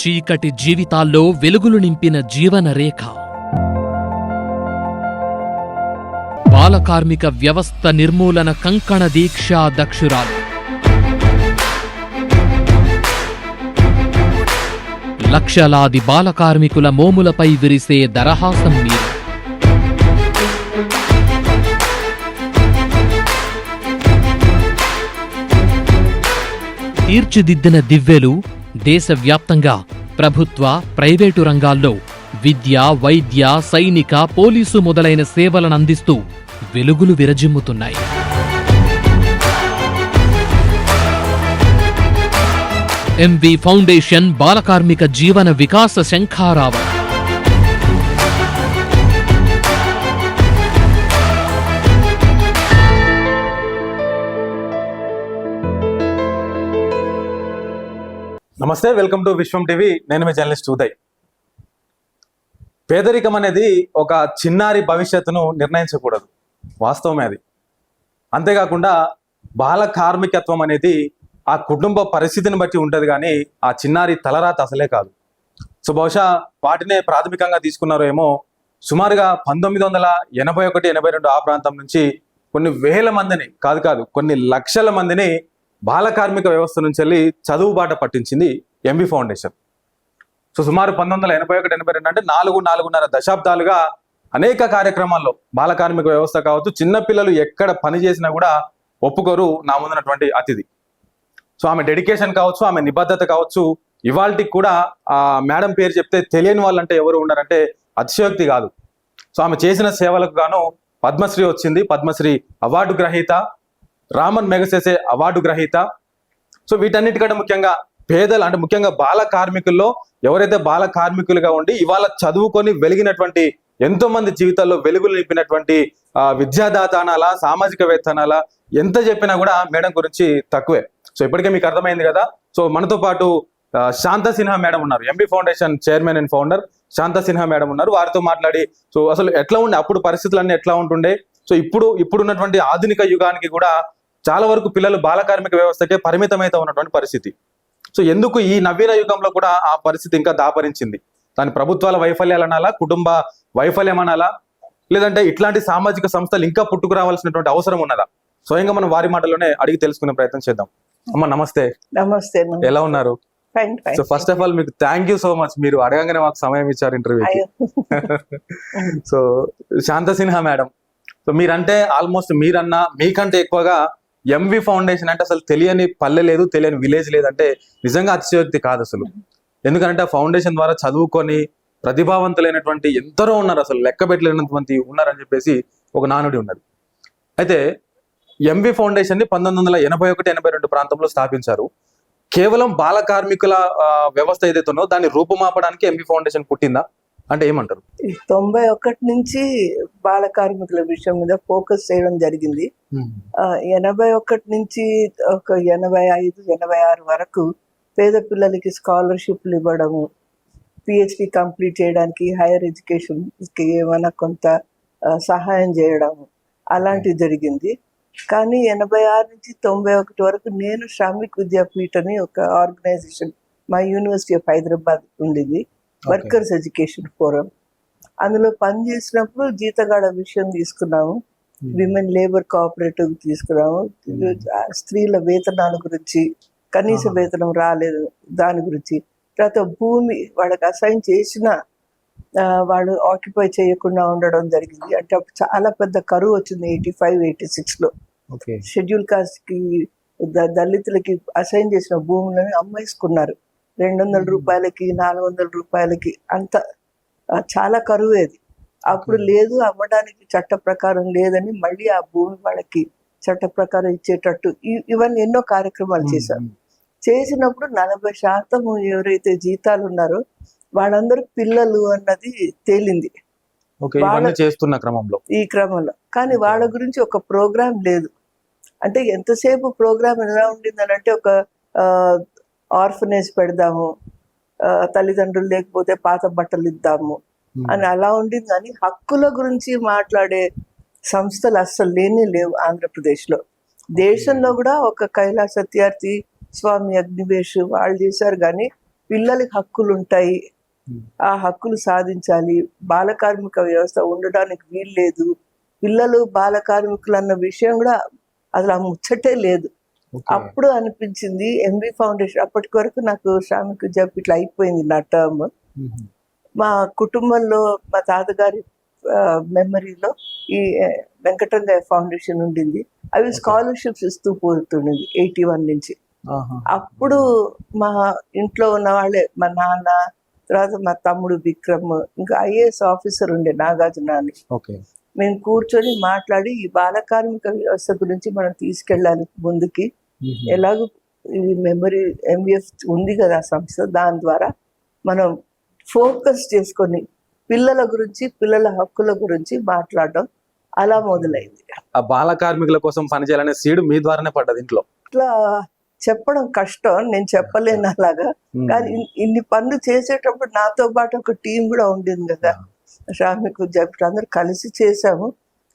చీకటి జీవితాల్లో వెలుగులు నింపిన జీవన రేఖ. బాలకార్మిక వ్యవస్థ నిర్మూలన కంకణ దీక్షా దక్షురాలు. లక్షలాది బాలకార్మికుల మోములపై విరిసే దరహాసం మీరు. తీర్చిదిద్దిన దివ్వెలు దేశవ్యాప్తంగా ప్రభుత్వ, ప్రైవేటు రంగాల్లో విద్య, వైద్య, సైనిక, పోలీసు మొదలైన సేవలనందిస్తూ వెలుగులు విరజిమ్ముతున్నాయి. ఎంవి ఫౌండేషన్ బాలకార్మిక జీవన వికాస శంఖారావం. నమస్తే, వెల్కమ్ టు విశ్వం టీవీ. నేను మీ జర్నలిస్ట్ ఉదయ్. పేదరికం అనేది ఒక చిన్నారి భవిష్యత్తును నిర్ణయించకూడదు, వాస్తవమే అది. అంతేకాకుండా బాల కార్మికత్వం అనేది ఆ కుటుంబ పరిస్థితిని బట్టి ఉంటుంది, కానీ ఆ చిన్నారి తలరాత అసలే కాదు. సో బహుశా వాటినే ప్రాథమికంగా తీసుకున్నారో ఏమో. సుమారుగా 1981-82 ఆ ప్రాంతం నుంచి కొన్ని వేల మందిని కాదు కొన్ని లక్షల మందిని బాల కార్మిక వ్యవస్థ నుంచి వెళ్ళి చదువు బాట పట్టించింది ఎంవి ఫౌండేషన్. సో సుమారు 1981-82 అంటే 4.5 దశాబ్దాలుగా అనేక కార్యక్రమాల్లో బాల కార్మిక వ్యవస్థ కావచ్చు, చిన్నపిల్లలు ఎక్కడ పని చేసినా కూడా ఒప్పుకోరు నా ముందున్నటువంటి అతిథి. సో ఆమె డెడికేషన్ కావచ్చు, ఆమె నిబద్ధత కావచ్చు, ఇవాళకి కూడా ఆ మేడం పేరు చెప్తే తెలియని వాళ్ళంటే ఎవరు ఉన్నారంటే అతిశయోక్తి కాదు. సో ఆమె చేసిన సేవలకు గాను పద్మశ్రీ వచ్చింది, పద్మశ్రీ అవార్డు గ్రహీత, రామన్ మెగసెసే అవార్డు గ్రహీత. సో వీటన్నిటికంటే ముఖ్యంగా పేదలు అంటే ముఖ్యంగా బాల కార్మికుల్లో ఎవరైతే బాల కార్మికులుగా ఉండి ఇవాళ చదువుకొని వెలిగినటువంటి ఎంతో మంది జీవితాల్లో వెలుగులు నింపినటువంటి విద్యాదాత అనాలా, సామాజికవేత్త అనాలా, ఎంత చెప్పినా కూడా మేడం గురించి తక్కువే. సో ఇప్పటికే మీకు అర్థమైంది కదా. సో మనతో పాటు శాంత సిన్హా మేడం ఉన్నారు, MV foundation chairman and founder Shanta Sinha madam ఉన్నారు. వారితో మాట్లాడి సో అసలు ఎట్లా ఉండే, అప్పుడు పరిస్థితులన్నీ ఎట్లా ఉంటుండే, సో ఇప్పుడున్నటువంటి ఆధునిక యుగానికి కూడా చాలా వరకు పిల్లలు బాల కార్మిక వ్యవస్థకే పరిమితమైతే ఉన్నటువంటి పరిస్థితి. సో ఎందుకు ఈ నవీన యుగంలో కూడా ఆ పరిస్థితి ఇంకా దాపరించింది? దాని ప్రభుత్వాల వైఫల్యాలు అనాలా, కుటుంబ వైఫల్యం అనాలా, లేదంటే ఇట్లాంటి సామాజిక సంస్థలు ఇంకా పుట్టుకురావాల్సినటువంటి అవసరం ఉన్నదా? స్వయంగా మనం వారి మాటలోనే అడిగి తెలుసుకునే ప్రయత్నం చేద్దాం. అమ్మ నమస్తే. నమస్తే. ఎలా ఉన్నారు? సో ఫస్ట్ ఆఫ్ ఆల్ మీకు థ్యాంక్ యూ సో మచ్, మీరు అడగంగానే మాకు సమయం ఇచ్చారు ఇంటర్వ్యూకి. సో శాంత సిన్హా మేడం, సో మీరంటే ఆల్మోస్ట్ మీరన్నా మీకంటే ఎక్కువగా ఎంవి ఫౌండేషన్ అంటే అసలు తెలియని పల్లె లేదు, తెలియని విలేజ్ లేదంటే నిజంగా అతిశయోక్తి కాదు అసలు. ఎందుకంటే ఆ ఫౌండేషన్ ద్వారా చదువుకొని ప్రతిభావంతులైనటువంటి ఎందరో ఉన్నారు, అసలు లెక్క పెట్టలేనటువంటి ఉన్నారని చెప్పేసి ఒక నానుడి ఉన్నది. అయితే ఎంవి ఫౌండేషన్ ని 1981-82 ప్రాంతంలో స్థాపించారు. కేవలం బాల కార్మికుల వ్యవస్థ ఏదైతే ఉన్నదో దాన్ని రూపుమాపడానికి ఎంవి ఫౌండేషన్ పుట్టిందా అంటే ఏమంటారు? 91 నుంచి బాల కార్మికుల విషయం మీద ఫోకస్ చేయడం జరిగింది. 81 నుంచి ఒక 85-86 వరకు పేద పిల్లలకి స్కాలర్షిప్లు ఇవ్వడము, పిహెచ్డి కంప్లీట్ చేయడానికి, హైయర్ ఎడ్యుకేషన్కి ఏమైనా కొంత సహాయం చేయడము అలాంటివి జరిగింది. కానీ 86 నుంచి 91 వరకు నేను శ్రామిక్ విద్యాపీఠ్ అని ఒక ఆర్గనైజేషన్ మా యూనివర్సిటీ ఆఫ్ హైదరాబాద్ ఉండింది, వర్కర్స్ ఎడ్యుకేషన్ ఫోరం. అందులో పనిచేసినప్పుడు జీతగాడ విషయం తీసుకున్నాము, విమెన్ లేబర్ కోఆపరేటివ్ తీసుకున్నాము, స్త్రీల వేతనాల గురించి, కనీస వేతనం రాలేదు దాని గురించి, తర్వాత భూమి వాళ్ళకి అసైన్ చేసిన వాళ్ళు ఆక్యుపై చేయకుండా ఉండడం జరిగింది. అంటే అప్పుడు చాలా పెద్ద కరువు వచ్చింది 85-86లో. షెడ్యూల్ కాస్ట్ కి దళితులకి అసైన్ చేసిన భూములను అమ్మేసుకున్నారు 200 రూపాయలకి, 400 రూపాయలకి, అంత చాలా కరువేది. అప్పుడు లేదు, అమ్మడానికి చట్ట ప్రకారం లేదని మళ్ళీ ఆ భూమి వాళ్ళకి చట్ట ప్రకారం ఇచ్చేటట్టు ఇవన్నీ ఎన్నో కార్యక్రమాలు చేశారు. చేసినప్పుడు 40% ఎవరైతే జీతాలు ఉన్నారో వాళ్ళందరూ పిల్లలు అన్నది తేలింది చేస్తున్న క్రమంలో, ఈ క్రమంలో. కానీ వాళ్ళ గురించి ఒక ప్రోగ్రామ్ లేదు. అంటే ఎంతసేపు ప్రోగ్రామ్ ఎలా ఉండిందని అంటే ఒక ఆర్ఫనేజ్ పెడదాము, తల్లిదండ్రులు లేకపోతే పాత బట్టలు ఇద్దాము అని అలా ఉండింది. కానీ హక్కుల గురించి మాట్లాడే సంస్థలు అస్సలు లేవు ఆంధ్రప్రదేశ్లో. దేశంలో కూడా ఒక కైలాస సత్యార్థి, స్వామి అగ్నివేష్ వాళ్ళు చేశారు, కానీ పిల్లలకి హక్కులు ఉంటాయి, ఆ హక్కులు సాధించాలి, బాల కార్మిక వ్యవస్థ ఉండడానికి వీలు లేదు, పిల్లలు బాల కార్మికులు అన్న విషయం కూడా అసలు ఆ ముచ్చటే లేదు. అప్పుడు అనిపించింది ఎంబీ ఫౌండేషన్. అప్పటి వరకు నాకు శ్రామిక జాబ్ ఇట్లా అయిపోయింది నా టర్మ్. మా కుటుంబంలో మా తాతగారి మెమరీలో ఈ వెంకటరంగయ్య ఫౌండేషన్ ఉండింది. అవి స్కాలర్షిప్స్ ఇస్తూ పోతుండేది 81 నుంచి. అప్పుడు మా ఇంట్లో ఉన్న వాళ్ళే, మా నాన్న, తర్వాత మా తమ్ముడు విక్రమ్, ఇంకా ఐఏఎస్ ఆఫీసర్ ఉండే నాగార్జున అని, మేము కూర్చొని మాట్లాడి ఈ బాల కార్మిక వ్యవస్థ గురించి మనం తీసుకెళ్ళాలి ముందుకి. ఎలాగో ఈ మెమరీ ఎంబీఎఫ్ ఉంది కదా సంస్థ, దాని ద్వారా మనం ఫోకస్ చేసుకొని పిల్లల గురించి, పిల్లల హక్కుల గురించి మాట్లాడడం అలా మొదలైంది. ఆ బాల కార్మికుల కోసం పనిచేయాలనే సీడ్ మీ ద్వారానే పడ్డది ఇంట్లో. ఇట్లా చెప్పడం కష్టం, నేను చెప్పలేను అలాగా. కానీ ఇన్ని పనులు చేసేటప్పుడు నాతో పాటు ఒక టీం కూడా ఉండింది కదా, శ్రామిక ఉద్యోగులు అందరూ కలిసి చేసాము.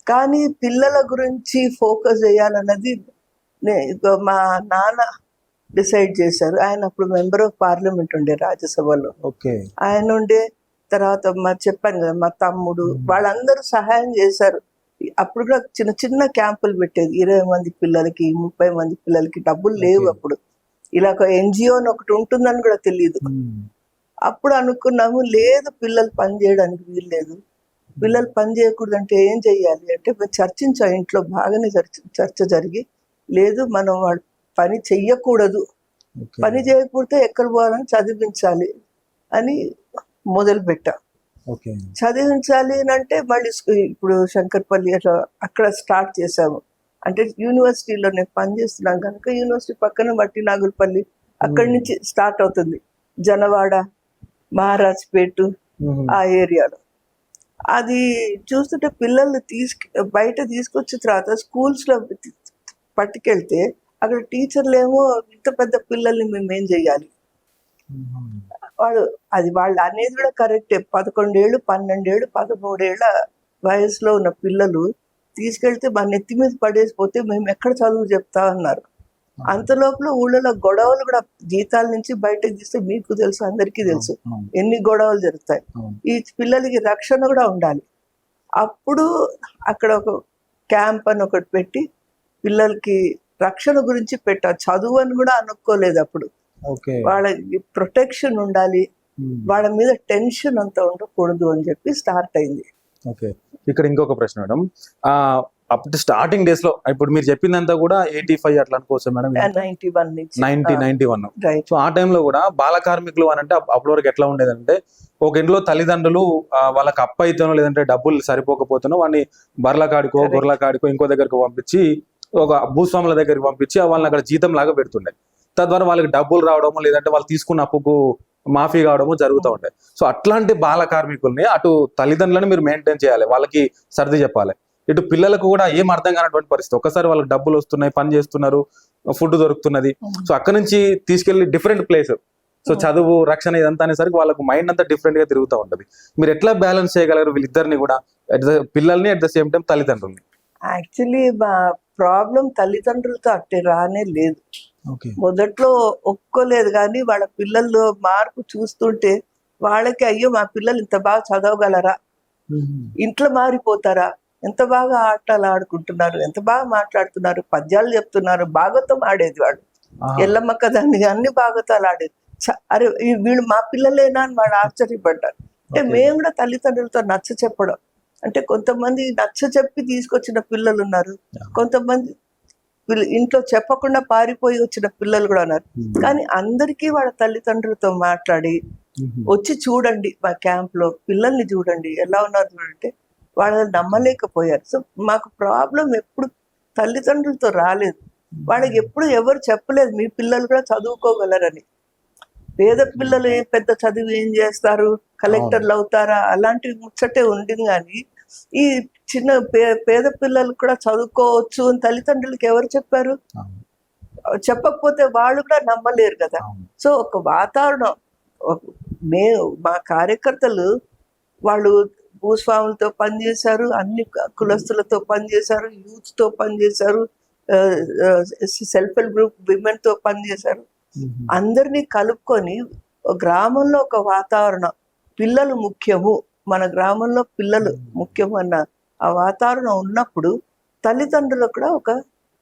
కానీ పిల్లల గురించి ఫోకస్ చేయాలన్నది మా నాన్న డిసైడ్ చేశారు. ఆయన అప్పుడు మెంబర్ ఆఫ్ పార్లమెంట్ ఉండే రాజ్యసభలో. ఆయన ఉండే, తర్వాత చెప్పాను కదా మా తమ్ముడు, వాళ్ళందరూ సహాయం చేశారు. అప్పుడు కూడా చిన్న చిన్న క్యాంపులు పెట్టేది, 20 మంది పిల్లలకి, 30 మంది పిల్లలకి. డబ్బులు లేవు అప్పుడు, ఇలా ఒక ఎన్జిఓ అని ఒకటి ఉంటుందని కూడా తెలియదు. అప్పుడు అనుకున్నాము, లేదు పిల్లలు పని చేయడానికి వీల్లేదు, పిల్లలు పని చేయకూడదు అంటే ఏం చెయ్యాలి అంటే చర్చించాం ఇంట్లో. బాగానే చర్చ జరిగి, లేదు మనం వాళ్ళు పని చెయ్యకూడదు, పని చేయకపోతే ఎక్కడ పోవాలని చదివించాలి అని మొదలు పెట్టాం. చదివించాలి అని అంటే మళ్ళీ ఇప్పుడు శంకర్పల్లి అట్లా అక్కడ స్టార్ట్ చేసాము. అంటే యూనివర్సిటీలో నేను పనిచేస్తున్నాను కనుక యూనివర్సిటీ పక్కన మట్టి నాగులపల్లి, అక్కడి నుంచి స్టార్ట్ అవుతుంది. జనవాడ, మహారాజ్పేట ఆ ఏరియాలో. అది చూస్తుంటే పిల్లల్ని బయట తీసుకొచ్చిన తర్వాత స్కూల్స్లో పట్టుకెళ్తే అక్కడ టీచర్లు ఏమో ఇంత పెద్ద పిల్లల్ని మేమేం చెయ్యాలి, వాళ్ళు అనేది కూడా కరెక్టే. 11 ఏళ్ళు, 12 ఏళ్ళు, 13 ఏళ్ళ వయసులో ఉన్న పిల్లలు తీసుకెళ్తే మా నెత్తి మీద పడేసిపోతే మేము ఎక్కడ చదువు చెప్తా అన్నారు. అంతలోపల ఊళ్ళలో గొడవలు కూడా, జీతాల నుంచి బయటకు తీస్తే మీకు తెలుసు, అందరికీ తెలుసు ఎన్ని గొడవలు జరుగుతాయి. ఈ పిల్లలకి రక్షణ కూడా ఉండాలి. అప్పుడు అక్కడ ఒక క్యాంప్ అని ఒకటి పెట్టి పిల్లలకి రక్షణ గురించి పెట్టారు. చదువు అని కూడా అనుకోలేదు అప్పుడు. వాళ్ళకి ప్రొటెక్షన్ ఉండాలి, వాళ్ళ మీద టెన్షన్ అంతా ఉండకూడదు అని చెప్పి స్టార్ట్ అయింది. ఇక్కడ ఇంకొక ప్రశ్న మేడం, అప్పుడు స్టార్టింగ్ డేస్ లో ఇప్పుడు మీరు చెప్పిందంతా కూడా 85 అట్లా అనుకోవచ్చు మేడం, 91. సో ఆ టైంలో కూడా బాల కార్మికులు అని అంటే అప్పటి వరకు ఎట్లా ఉండేదంటే, ఒక ఇంట్లో తల్లిదండ్రులు వాళ్ళకి అప్పు అయితేనో లేదంటే డబ్బులు సరిపోకపోతేనో వాడిని బర్ల కాడికో, గొర్రెల కాడికో, ఇంకో దగ్గరకు పంపించి, ఒక భూస్వాముల దగ్గరికి పంపించి వాళ్ళని అక్కడ జీతం లాగా పెడుతుండే. తద్వారా వాళ్ళకి డబ్బులు రావడము, లేదంటే వాళ్ళు తీసుకున్న అప్పుకు మాఫీ కావడము జరుగుతూ ఉంటాయి. సో అట్లాంటి బాల కార్మికుల్ని అటు తల్లిదండ్రులను మీరు మెయింటైన్ చేయాలి, వాళ్ళకి సర్ది చెప్పాలి, ఇటు పిల్లలకు కూడా ఏం అర్థం కానటువంటి పరిస్థితి. ఒకసారి వాళ్ళకి డబ్బులు వస్తున్నాయి, పని చేస్తున్నారు, ఫుడ్ దొరుకుతున్నది, సో అక్కడ నుంచి తీసుకెళ్లి డిఫరెంట్ ప్లేస్, సో చదువు, రక్షణ ఇదంతా అనేసరికి వాళ్ళకు మైండ్ అంతా డిఫరెంట్ గా తిరుగుతూ ఉంటది. మీరు ఎట్లా బ్యాలెన్స్ చేయగలరు వీళ్ళిద్దరిని కూడా, పిల్లల్ని అట్ ద సేమ్ టైం తల్లిదండ్రుల్ని? యాక్చువల్లీ మా ప్రాబ్లం తల్లిదండ్రులతో అట్టే రానే లేదు. మొదట్లో ఒప్పుకోలేదు, కానీ వాళ్ళ పిల్లల్లో మార్పు చూస్తుంటే వాళ్ళకి, అయ్యో మా పిల్లలు ఇంత బాగా చదవగలరా, ఇంట్లో మారిపోతారా, ఎంత బాగా ఆటలు ఆడుకుంటున్నారు, ఎంత బాగా మాట్లాడుతున్నారు, పద్యాలు చెప్తున్నారు, భాగవతం ఆడేది వాడు, ఎల్లమ్మ కథ అన్ని భాగవతాలు ఆడేది. అరే వీళ్ళు మా పిల్లలేనా అని వాళ్ళు ఆశ్చర్యపడ్డారు. అంటే మేము కూడా తల్లిదండ్రులతో నచ్చ చెప్పడం, అంటే కొంతమంది నచ్చ చెప్పి తీసుకొచ్చిన పిల్లలు ఉన్నారు, కొంతమంది ఇంట్లో చెప్పకుండా పారిపోయి వచ్చిన పిల్లలు కూడా ఉన్నారు. కానీ అందరికీ వాళ్ళ తల్లిదండ్రులతో మాట్లాడి, వచ్చి చూడండి మా క్యాంప్ లో పిల్లల్ని చూడండి ఎలా ఉన్నారు చూడంటే వాళ్ళని నమ్మలేకపోయారు. సో మాకు ప్రాబ్లం ఎప్పుడు తల్లిదండ్రులతో రాలేదు. వాళ్ళకి ఎప్పుడు ఎవరు చెప్పలేదు మీ పిల్లలు కూడా చదువుకోగలరని. పేద పిల్లలు పెద్ద చదువు ఏం చేస్తారు, కలెక్టర్లు అవుతారా, అలాంటివి ముచ్చటే ఉండింది. కానీ ఈ చిన్న పేద పిల్లలు కూడా చదువుకోవచ్చు అని తల్లిదండ్రులకి ఎవరు చెప్పారు? చెప్పకపోతే వాళ్ళు కూడా నమ్మలేరు కదా. సో ఒక వాతావరణం, మా కార్యకర్తలు వాళ్ళు భూస్వాములతో పనిచేశారు, అన్ని కులస్తులతో పనిచేశారు, యూత్ తో పనిచేశారు, సెల్ఫ్ హెల్ప్ గ్రూప్ విమెన్ తో పనిచేశారు. అందరినీ కలుపుకొని గ్రామంలో ఒక వాతావరణం, పిల్లలు ముఖ్యము, మన గ్రామంలో పిల్లలు ముఖ్యము అన్న ఆ వాతావరణం ఉన్నప్పుడు తల్లిదండ్రులకు కూడా ఒక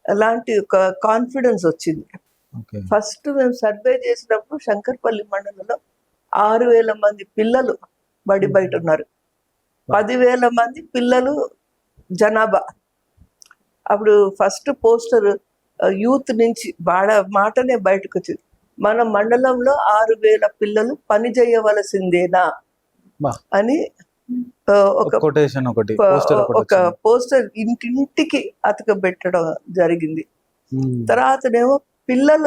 అలాంటి ఒక కాన్ఫిడెన్స్ వచ్చింది. ఓకే. ఫస్ట్ మేము సర్వే చేసినప్పుడు శంకర్పల్లి మండలంలో 6,000 మంది పిల్లలు బడి బయట ఉన్నారు, 10,000 మంది పిల్లలు జనాభా. అప్పుడు ఫస్ట్ పోస్టర్ యూత్ నుంచి వాళ్ళ మాటనే బయటకు వచ్చింది, మన మండలంలో 6,000 పిల్లలు పని చేయవలసిందేనా బా. అని ఒక కొటేషన్ ఒకటి పోస్టర్ ఒకటి ఒక పోస్టర్ ఇంటింటికి అతకబెట్టడం జరిగింది. వచ్చింది. తర్వాతనేమో పిల్లల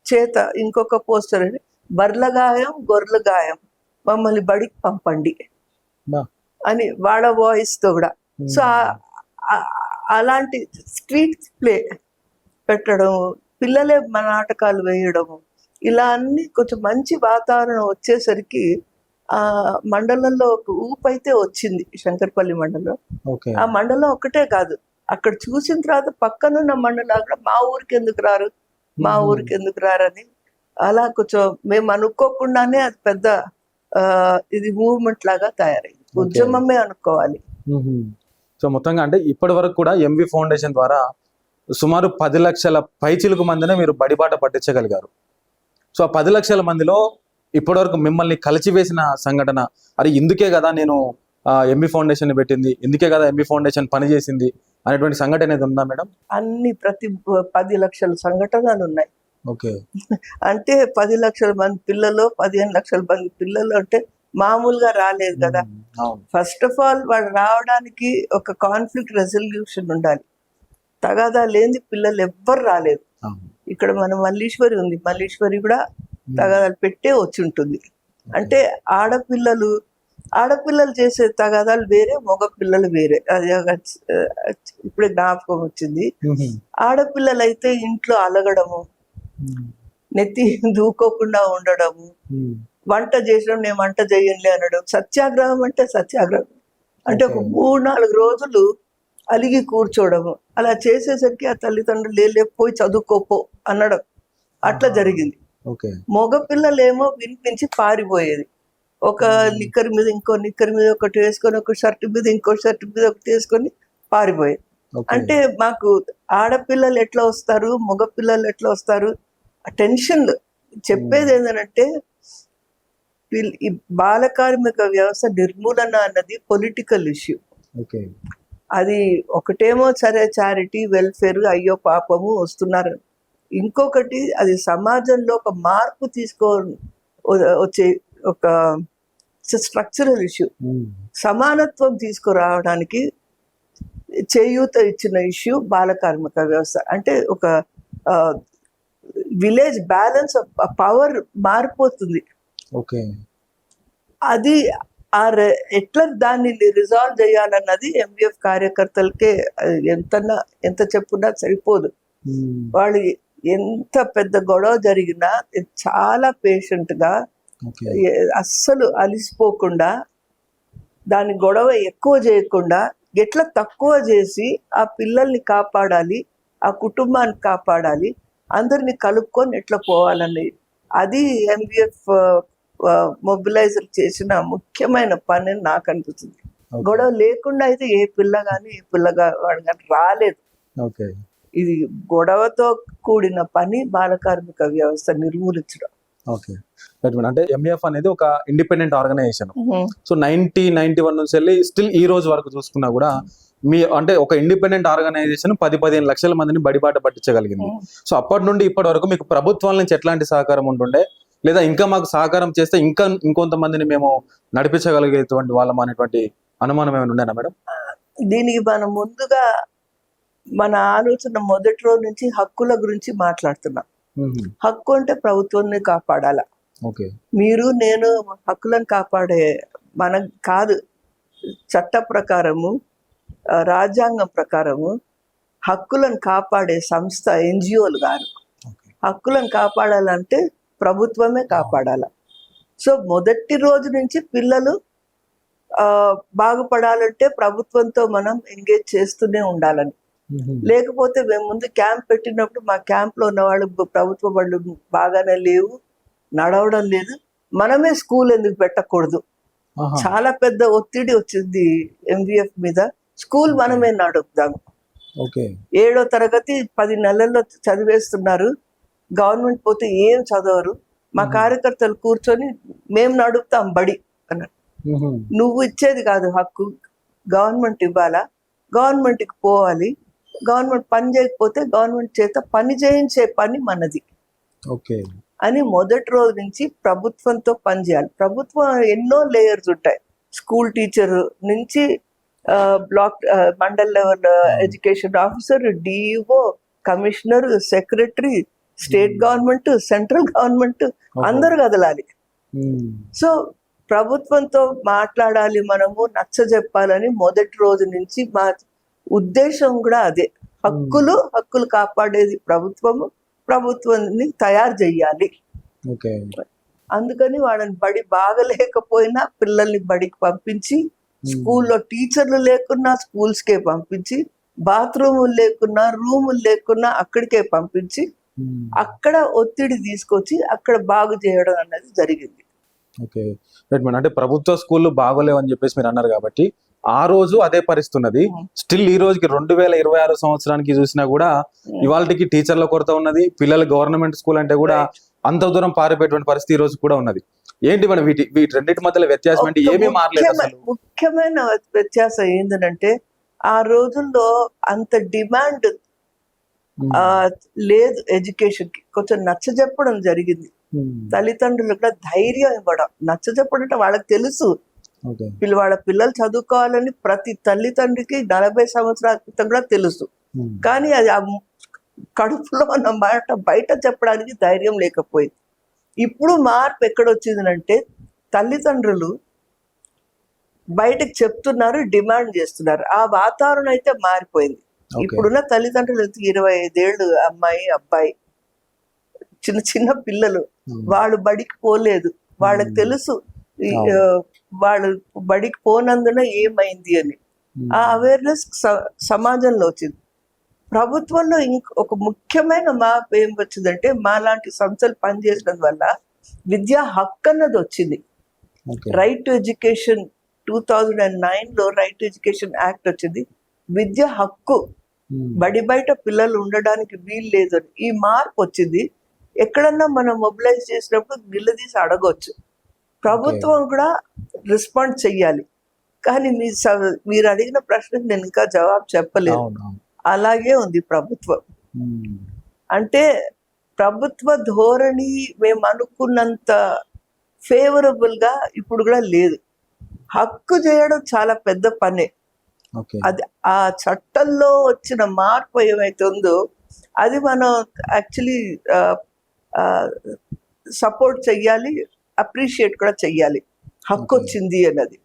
చేత ఇంకొక పోస్టర్ అని, బర్ల గాయం గొర్రెల గాయం మమ్మల్ని బడికి పంపండి బా. అని వాళ్ళ వాయిస్ తో కూడా. సో అలాంటి స్ట్రీట్ ప్లే పెట్టడం, పిల్లలే మన నాటకాలు వేయడము, ఇలా అన్ని కొంచెం మంచి వాతావరణం వచ్చేసరికి ఆ మండలంలో ఒక ఊపు అయితే వచ్చింది శంకర్పల్లి మండలం. ఓకే. ఆ మండలం ఒక్కటే కాదు, అక్కడ చూసిన తర్వాత పక్కనున్న మండలాలు కూడా మా ఊరికి ఎందుకు రారు, మా ఊరికి ఎందుకు రారని అలా కొంచెం మేము అనుకోకుండానే అది పెద్ద ఇది మూవ్మెంట్ లాగా తయారైంది, ఉద్యమమే అనుకోవాలి. సో మొత్తంగా అంటే ఇప్పటి వరకు కూడా ఎంవి ఫౌండేషన్ ద్వారా సుమారు 10 లక్షల పైచిలుకు మందిని మీరు బడిబాట పట్టించగలిగారు. సో ఆ 10 లక్షల మందిలో ఇప్పటివరకు మిమ్మల్ని కలిచివేసిన సంఘటన, అది ఇందుకే కదా నేను ఎంబీ ఫౌండేషన్ పెట్టింది, ఇందుకే కదా ఎంబీ ఫౌండేషన్ పనిచేసింది అనేటువంటి సంఘటన అనేది ఉందా మేడం? అన్ని ప్రతి 10 లక్షల సంఘటనలు ఉన్నాయి. ఓకే. అంటే 10 లక్షల మంది పిల్లలు, 15 లక్షల మంది పిల్లలు అంటే మామూలుగా రాలేదు కదా. ఫస్ట్ ఆఫ్ ఆల్ వాళ్ళు రావడానికి ఒక కాన్ఫ్లిక్ట్ రెజల్యూషన్ ఉండాలి, తగాదా లేని పిల్లలు ఎవ్వరు రాలేదు. ఇక్కడ మన మల్లీశ్వరి ఉంది, మల్లీశ్వరి కూడా తగాదాలు పెట్టే వచ్చి ఉంటుంది. అంటే ఆడపిల్లలు చేసే తగాదాలు వేరే, మగ పిల్లలు వేరే. అది ఇప్పుడే జ్ఞాపకం వచ్చింది. ఆడపిల్లలు అయితే ఇంట్లో అలగడము, నెత్తి దూకోకుండా ఉండడము, వంట చేసడం నేను వంట చేయనులే అనడం, సత్యాగ్రహం అంటే సత్యాగ్రహం అంటే ఒక 3-4 రోజులు అలిగి కూర్చోవడము, అలా చేసేసరికి ఆ తల్లిదండ్రులు లేకపోయి చదువుకోపో అనడం, అట్లా జరిగింది. మగ పిల్లలేమో వినిపించి పారిపోయేది, ఒక నిక్కర్ మీద ఇంకో నిక్కర్ మీద ఒకటి వేసుకొని, ఒక షర్ట్ మీద ఇంకో షర్ట్ మీద ఒకటి వేసుకొని పారిపోయేది. అంటే మాకు ఆడపిల్లలు ఎట్లా వస్తారు, మగ పిల్లలు ఎట్లా వస్తారు, టెన్షన్లు. చెప్పేది ఏంటంటే ఈ బాల కార్మిక వ్యవస్థ నిర్మూలన అన్నది పొలిటికల్ ఇష్యూ. అది ఒకటేమో సరే చారిటీ వెల్ఫేర్ అయ్యో పాపము వస్తున్నారు, ఇంకొకటి అది సమాజంలో ఒక మార్పు వచ్చే ఒక స్ట్రక్చరల్ ఇష్యూ. సమానత్వం తీసుకురావడానికి చేయూత ఇచ్చిన ఇష్యూ బాల కార్మిక వ్యవస్థ. అంటే ఒక విలేజ్ బ్యాలెన్స్ ఆఫ్ పవర్ మారిపోతుంది. అది ఎట్లా దాన్ని రిజాల్వ్ చేయాలన్నది ఎంవిఎఫ్ కార్యకర్తలకే ఎంత చెప్పున్నా సరిపోదు. వాళ్ళు ఎంత పెద్ద గొడవ జరిగినా చాలా పేషెంట్ గా, అస్సలు అలిసిపోకుండా, దాని గొడవ ఎక్కువ చేయకుండా ఎట్లా తక్కువ చేసి ఆ పిల్లల్ని కాపాడాలి, ఆ కుటుంబాన్ని కాపాడాలి, అందరిని కలుపుకొని ఎట్లా పోవాలని, అది ఎంవిఎఫ్ మొబిలైజర్ చేసిన ముఖ్యమైన పని నాకు అనిపిస్తుంది. గొడవ లేకుండా అయితే ఏ పిల్లగాడు కానీ రాలేదు. ఇది గొడవతో కూడిన పని బాల కార్మిక వ్యవస్థ నిర్మూలించడం. అంటే ఎంఏఎఫ్ అనేది ఒక ఇండిపెండెంట్ ఆర్గనైజేషన్. సో 91 నుంచి వెళ్ళి స్టిల్ ఈ రోజు వరకు చూసుకున్నా కూడా అంటే ఒక ఇండిపెండెంట్ ఆర్గనైజేషన్ 10-15 లక్షల మందిని బడిబాట పట్టించగలిగింది. సో అప్పటి నుండి ఇప్పటి వరకు మీకు ప్రభుత్వాల నుంచి ఎట్లాంటి సహకారం ఉంటుండే, లేదా ఇంకా మాకు సహకారం చేస్తే ఇంకొంతమందిని మేము నడిపించగలిగేటువంటి వాళ్ళం అనేటువంటి అనుమానం ఏమైనా ఉండేనా మేడం? దీనికి మనం ముందుగా మన ఆలోచన మొదటి రోజు నుంచి హక్కుల గురించి మాట్లాడుతున్నాం. హక్కు అంటే ప్రభుత్వాన్ని కాపాడాల, మీరు నేను హక్కులను కాపాడే మనం కాదు. చట్ట ప్రకారము, రాజ్యాంగం ప్రకారము హక్కులను కాపాడే సంస్థ ఎన్జిఓలు గారు. హక్కులను కాపాడాలంటే ప్రభుత్వమే కాపాడాల. సో మొదటి రోజు నుంచి పిల్లలు బాగుపడాలంటే ప్రభుత్వంతో మనం ఎంగేజ్ చేస్తూనే ఉండాలని. లేకపోతే మేము ముందు క్యాంప్ పెట్టినప్పుడు మా క్యాంప్ లో ఉన్న వాళ్ళు ప్రభుత్వ బళ్ళు బాగానే లేవు, నడవడం లేదు, మనమే స్కూల్ ఎందుకు పెట్టకూడదు? ఆహా. చాలా పెద్ద ఒత్తిడి వచ్చింది ఎంవిఎఫ్ మీద. స్కూల్ మనమే నడుపుదాము. ఓకే. 7వ తరగతి 10 నెలల్లో చదివేస్తున్నారు. గవర్నమెంట్ పోతే ఏం చదవరు. మా కార్యకర్తలు కూర్చొని మేము నడుపుతాం బడి అన్నారు. నువ్వు ఇచ్చేది కాదు హక్కు, గవర్నమెంట్ ఇవ్వాలా, గవర్నమెంట్కి పోవాలి. గవర్నమెంట్ పని చేయకపోతే గవర్నమెంట్ చేత పని చేయించే పని మనది ఓకే అని మొదటి రోజు నుంచి ప్రభుత్వంతో పనిచేయాలి. ప్రభుత్వం ఎన్నో లేయర్స్ ఉంటాయి. స్కూల్ టీచర్ నుంచి block mandal level education officer, DEO, commissioner, secretary, state government, central government అందరు కదలాలి. సో ప్రభుత్వంతో మాట్లాడాలి, మనము నచ్చజెప్పాలని మొదటి రోజు నుంచి మా ఉద్దేశం కూడా అదే. హక్కులు కాపాడేది ప్రభుత్వము, ప్రభుత్వాన్ని తయారు చెయ్యాలి. అందుకని వాళ్ళని బడి బాగలేకపోయినా పిల్లల్ని బడికి పంపించి, స్కూల్లో టీచర్లు లేకున్నా స్కూల్స్కే పంపించి, బాత్రూములు లేకున్నా రూములు లేకున్నా అక్కడికే పంపించి, అక్కడ ఒత్తిడి తీసుకొచ్చి అక్కడ బాగు చేయడం అనేది జరిగింది. Okay right madam. అంటే ప్రభుత్వ స్కూళ్ళు బాగోలేవని చెప్పేసి మీరు అన్నారు కాబట్టి ఆ రోజు అదే పరిస్థితి ఉన్నది. స్టిల్ ఈ రోజుకి 2026 సంవత్సరానికి చూసినా కూడా ఇవాళకి టీచర్ల కొరత ఉన్నది. పిల్లలు గవర్నమెంట్ స్కూల్ అంటే కూడా అంత దూరం పారిపోయేటువంటి పరిస్థితి ఈ రోజు కూడా ఉన్నది. ఏంటి మేడం వీటి రెండింటి మధ్యలో వ్యత్యాసం అంటే ఏమీ మారలేదు అసలు? ముఖ్యమైన వ్యత్యాసం ఏంటంటే ఆ రోజుల్లో అంత డిమాండ్ లేదు ఎడ్యుకేషన్ కి. కొంచెం నచ్చజెప్పడం జరిగింది. తల్లిదండ్రులు కూడా ధైర్యం ఇవ్వడం. నచ్చజెప్పడం అంటే వాళ్ళకి తెలుసు వాళ్ళ పిల్లలు చదువుకోవాలని ప్రతి తల్లిదండ్రికి 40 సంవత్సరాల క్రితం కూడా తెలుసు. కానీ అది కడుపులో ఉన్న మాట బయట చెప్పడానికి ధైర్యం లేకపోయింది. ఇప్పుడు మార్పు ఎక్కడొచ్చిందంటే తల్లిదండ్రులు బయటకు చెప్తున్నారు, డిమాండ్ చేస్తున్నారు. ఆ వాతావరణం అయితే మారిపోయింది. ఇప్పుడున్న తల్లిదండ్రులు 25 ఏళ్ళు అమ్మాయి అబ్బాయి చిన్న చిన్న పిల్లలు, వాళ్ళు బడికి పోలేదు. వాళ్ళకి తెలుసు వాళ్ళు బడికి పోనందున ఏమైంది అని. ఆ అవేర్నెస్ సమాజంలో వచ్చింది. ప్రభుత్వంలో ఒక ముఖ్యమైన మార్పు ఏం వచ్చిందంటే మాలాంటి సంస్థలు పనిచేయడం వల్ల విద్యా హక్కు అన్నది వచ్చింది. రైట్ టు ఎడ్యుకేషన్ 2009లో రైట్ టు ఎడ్యుకేషన్ యాక్ట్ వచ్చింది. విద్య హక్కు, బడి బయట పిల్లలు ఉండడానికి వీలు లేదు అని ఈ మార్పు వచ్చింది. ఎక్కడన్నా మనం మొబిలైజ్ చేసినప్పుడు నిలదీసి అడగొచ్చు. ప్రభుత్వం కూడా రెస్పాండ్ చెయ్యాలి. కానీ మీరు అడిగిన ప్రశ్నకు నేను ఇంకా జవాబు చెప్పలేదు. అలాగే ఉంది ప్రభుత్వం. అంటే ప్రభుత్వ ధోరణి మేము అనుకున్నంత ఫేవరబుల్ గా ఇప్పుడు కూడా లేదు. హక్కు చేయడం చాలా పెద్ద పనే. అది ఆ చట్టంలో వచ్చిన మార్పు ఏమైతే ఉందో అది మనం యాక్చువల్లీ సపోర్ట్ చెయ్యాలి, అప్రిషియేట్ కూడా చెయ్యాలి. హక్కు వచ్చింది అన్నది.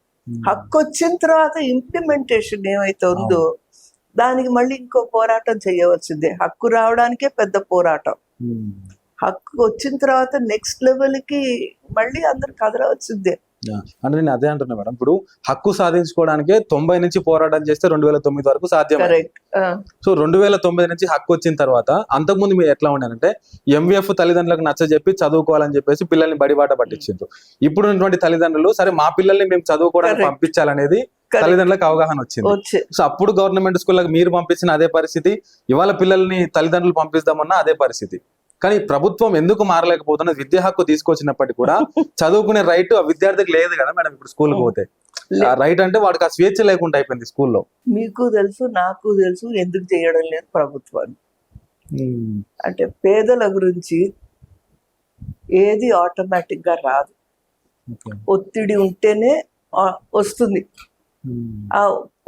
హక్కు వచ్చిన తర్వాత ఇంప్లిమెంటేషన్ ఏమైతే ఉందో దానికి మళ్ళీ ఇంకో పోరాటం చేయవలసిందే. హక్కు రావడానికే పెద్ద పోరాటం. హక్కు వచ్చిన తర్వాత నెక్స్ట్ లెవెల్ కి మళ్ళీ అందరు కదలవలసిందే. అంటే నేను అదే అంటున్నా మేడం. ఇప్పుడు హక్కు సాధించుకోవడానికే 90 నుంచి పోరాటం చేస్తే 2009 వరకు సాధ్యం. సో 2009 నుంచి హక్కు వచ్చిన తర్వాత అంతకుముందు మీరు ఎట్లా ఉండాలంటే ఎంవిఎఫ్ తల్లిదండ్రులకు నచ్చజెప్పి చదువుకోవాలని చెప్పేసి పిల్లల్ని బడిబాట పట్టించారు. ఇప్పుడు ఉన్నటువంటి తల్లిదండ్రులు సరే మా పిల్లల్ని మేము చదువుకోవడానికి పంపించాలనేది తల్లిదండ్రులకు అవగాహన వచ్చింది. సో అప్పుడు గవర్నమెంట్ స్కూళ్ళకి మీరు పంపించిన అదే పరిస్థితి, ఇవాళ పిల్లల్ని తల్లిదండ్రులు పంపిస్తామన్నా అదే పరిస్థితి. కానీ ప్రభుత్వం ఎందుకు మారలేకపోతున్నది? విద్యా హక్కు తీసుకొచ్చినప్పటికీ కూడా చదువుకునే రైట్ ఆ విద్యార్థికి లేదు కదా మేడం. ఇప్పుడు స్కూల్కి పోతే రైట్ అంటే వాడికి ఆ స్వేచ్ఛ లేకుండా అయిపోయింది స్కూల్లో. మీకు తెలుసు, నాకు తెలుసు ఎందుకు చేయడం లేదు ప్రభుత్వాన్ని. అంటే పేదల గురించి ఏది ఆటోమేటిక్ గా రాదు. ఒత్తిడి ఉంటేనే వస్తుంది. ఆ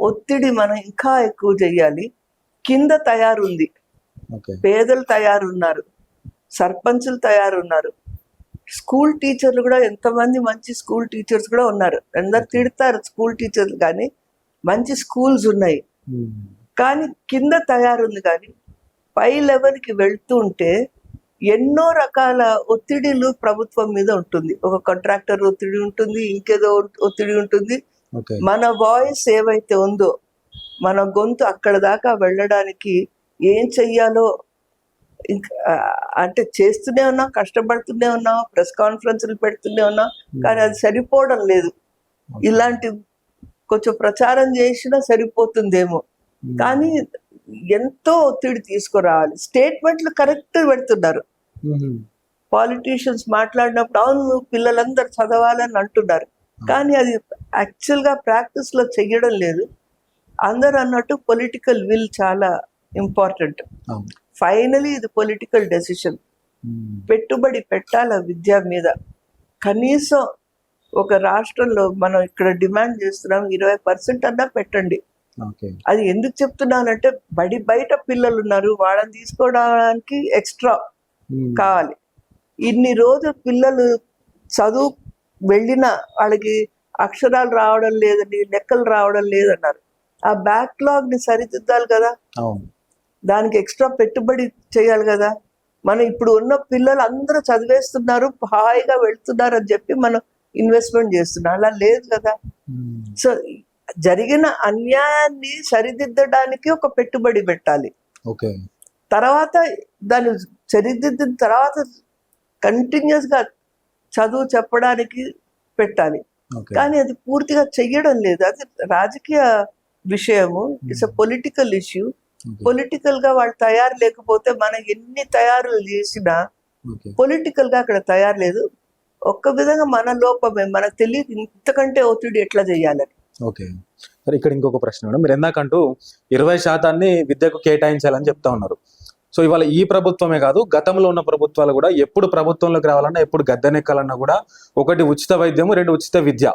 ఒత్తిడి మనం ఇంకా ఎక్కువ చెయ్యాలి. కింద తయారుంది, పేదలు తయారున్నారు, సర్పంచులు తయారున్నారు, స్కూల్ టీచర్లు కూడా ఎంతమంది మంచి స్కూల్ టీచర్స్ కూడా ఉన్నారు. అందరు తిడతారు స్కూల్ టీచర్లు, కానీ మంచి స్కూల్స్ ఉన్నాయి. కానీ కింద తయారుంది. కానీ పై లెవెల్కి వెళ్తూ ఉంటే ఎన్నో రకాల ఒత్తిడిలు ప్రభుత్వం మీద ఉంటుంది. ఒక కాంట్రాక్టర్ ఒత్తిడి ఉంటుంది, ఇంకేదో ఒత్తిడి ఉంటుంది. మన వాయిస్ ఏవైతే ఉందో, మన గొంతు అక్కడ దాకా వెళ్ళడానికి ఏం చెయ్యాలో ఇంకా అంటే చేస్తూనే ఉన్నాం, కష్టపడుతూనే ఉన్నాం, ప్రెస్ కాన్ఫరెన్స్లు పెడుతూనే ఉన్నాం, కానీ అది సరిపోవడం లేదు. ఇలాంటి కొంచెం ప్రచారం చేసినా సరిపోతుందేమో, కానీ ఎంతో ఒత్తిడి తీసుకురావాలి. స్టేట్మెంట్లు కరెక్ట్ పెడుతున్నారు, పాలిటీషియన్స్ మాట్లాడినప్పుడు అవును పిల్లలందరూ చదవాలని అంటున్నారు, కానీ అది యాక్చువల్గా ప్రాక్టీస్లో చెయ్యడం లేదు. అందరు అన్నట్టు పొలిటికల్ విల్ చాలా ఇంపార్టెంట్. ఫైనలీ ఇది పొలిటికల్ డెసిషన్. పెట్టుబడి పెట్టాల విద్య మీద. కనీసం ఒక రాష్ట్రంలో మనం ఇక్కడ డిమాండ్ చేస్తున్నాం 20% అన్నా పెట్టండి. అది ఎందుకు చెప్తున్నానంటే బయట పిల్లలు ఉన్నారు, వాళ్ళని తీసుకోవడానికి ఎక్స్ట్రా కావాలి. ఇన్ని రోజులు పిల్లలు చదువు వెళ్ళినా వాళ్ళకి అక్షరాలు రావడం లేదని, లెక్కలు రావడం లేదన్నారు. ఆ బ్యాక్లాగ్ ని సరిదిద్దాలి కదా, దానికి ఎక్స్ట్రా పెట్టుబడి చేయాలి కదా. మనం ఇప్పుడు ఉన్న పిల్లలు అందరూ చదివేస్తున్నారు, హాయిగా వెళ్తున్నారు అని చెప్పి మనం ఇన్వెస్ట్మెంట్ చేస్తున్నాం, అలా లేదు కదా. సో జరిగిన అన్యాయాన్ని సరిదిద్దడానికి ఒక పెట్టుబడి పెట్టాలి. తర్వాత దాన్ని సరిదిద్దిన తర్వాత కంటిన్యూస్ గా చదువు చెప్పడానికి పెట్టాలి. కానీ అది పూర్తిగా చెయ్యడం లేదు. అది రాజకీయ విషయము, it's a political issue. Political గా వాళ్ళు తయారు లేకపోతే మనం ఎన్ని తయారులు చేసినా పొలిటికల్ గా అక్కడ తయారు లేదు. ఒక్క విధంగా మన లోపమే, మనకు తెలియదు ఇంతకంటే ఒత్తిడి ఎట్లా చేయాలని. ఓకే సరే, ఇక్కడ ఇంకొక ప్రశ్న మేడం. మీరు ఎందాకంటూ 20% విద్యకు కేటాయించాలని చెప్తా ఉన్నారు. సో ఇవాళ ఈ ప్రభుత్వమే కాదు, గతంలో ఉన్న ప్రభుత్వాలు కూడా ఎప్పుడు ప్రభుత్వంలోకి రావాలన్నా, ఎప్పుడు గద్దెనెక్కాలన్నా కూడా ఒకటి ఉచిత వైద్యము, 2 ఉచిత విద్య,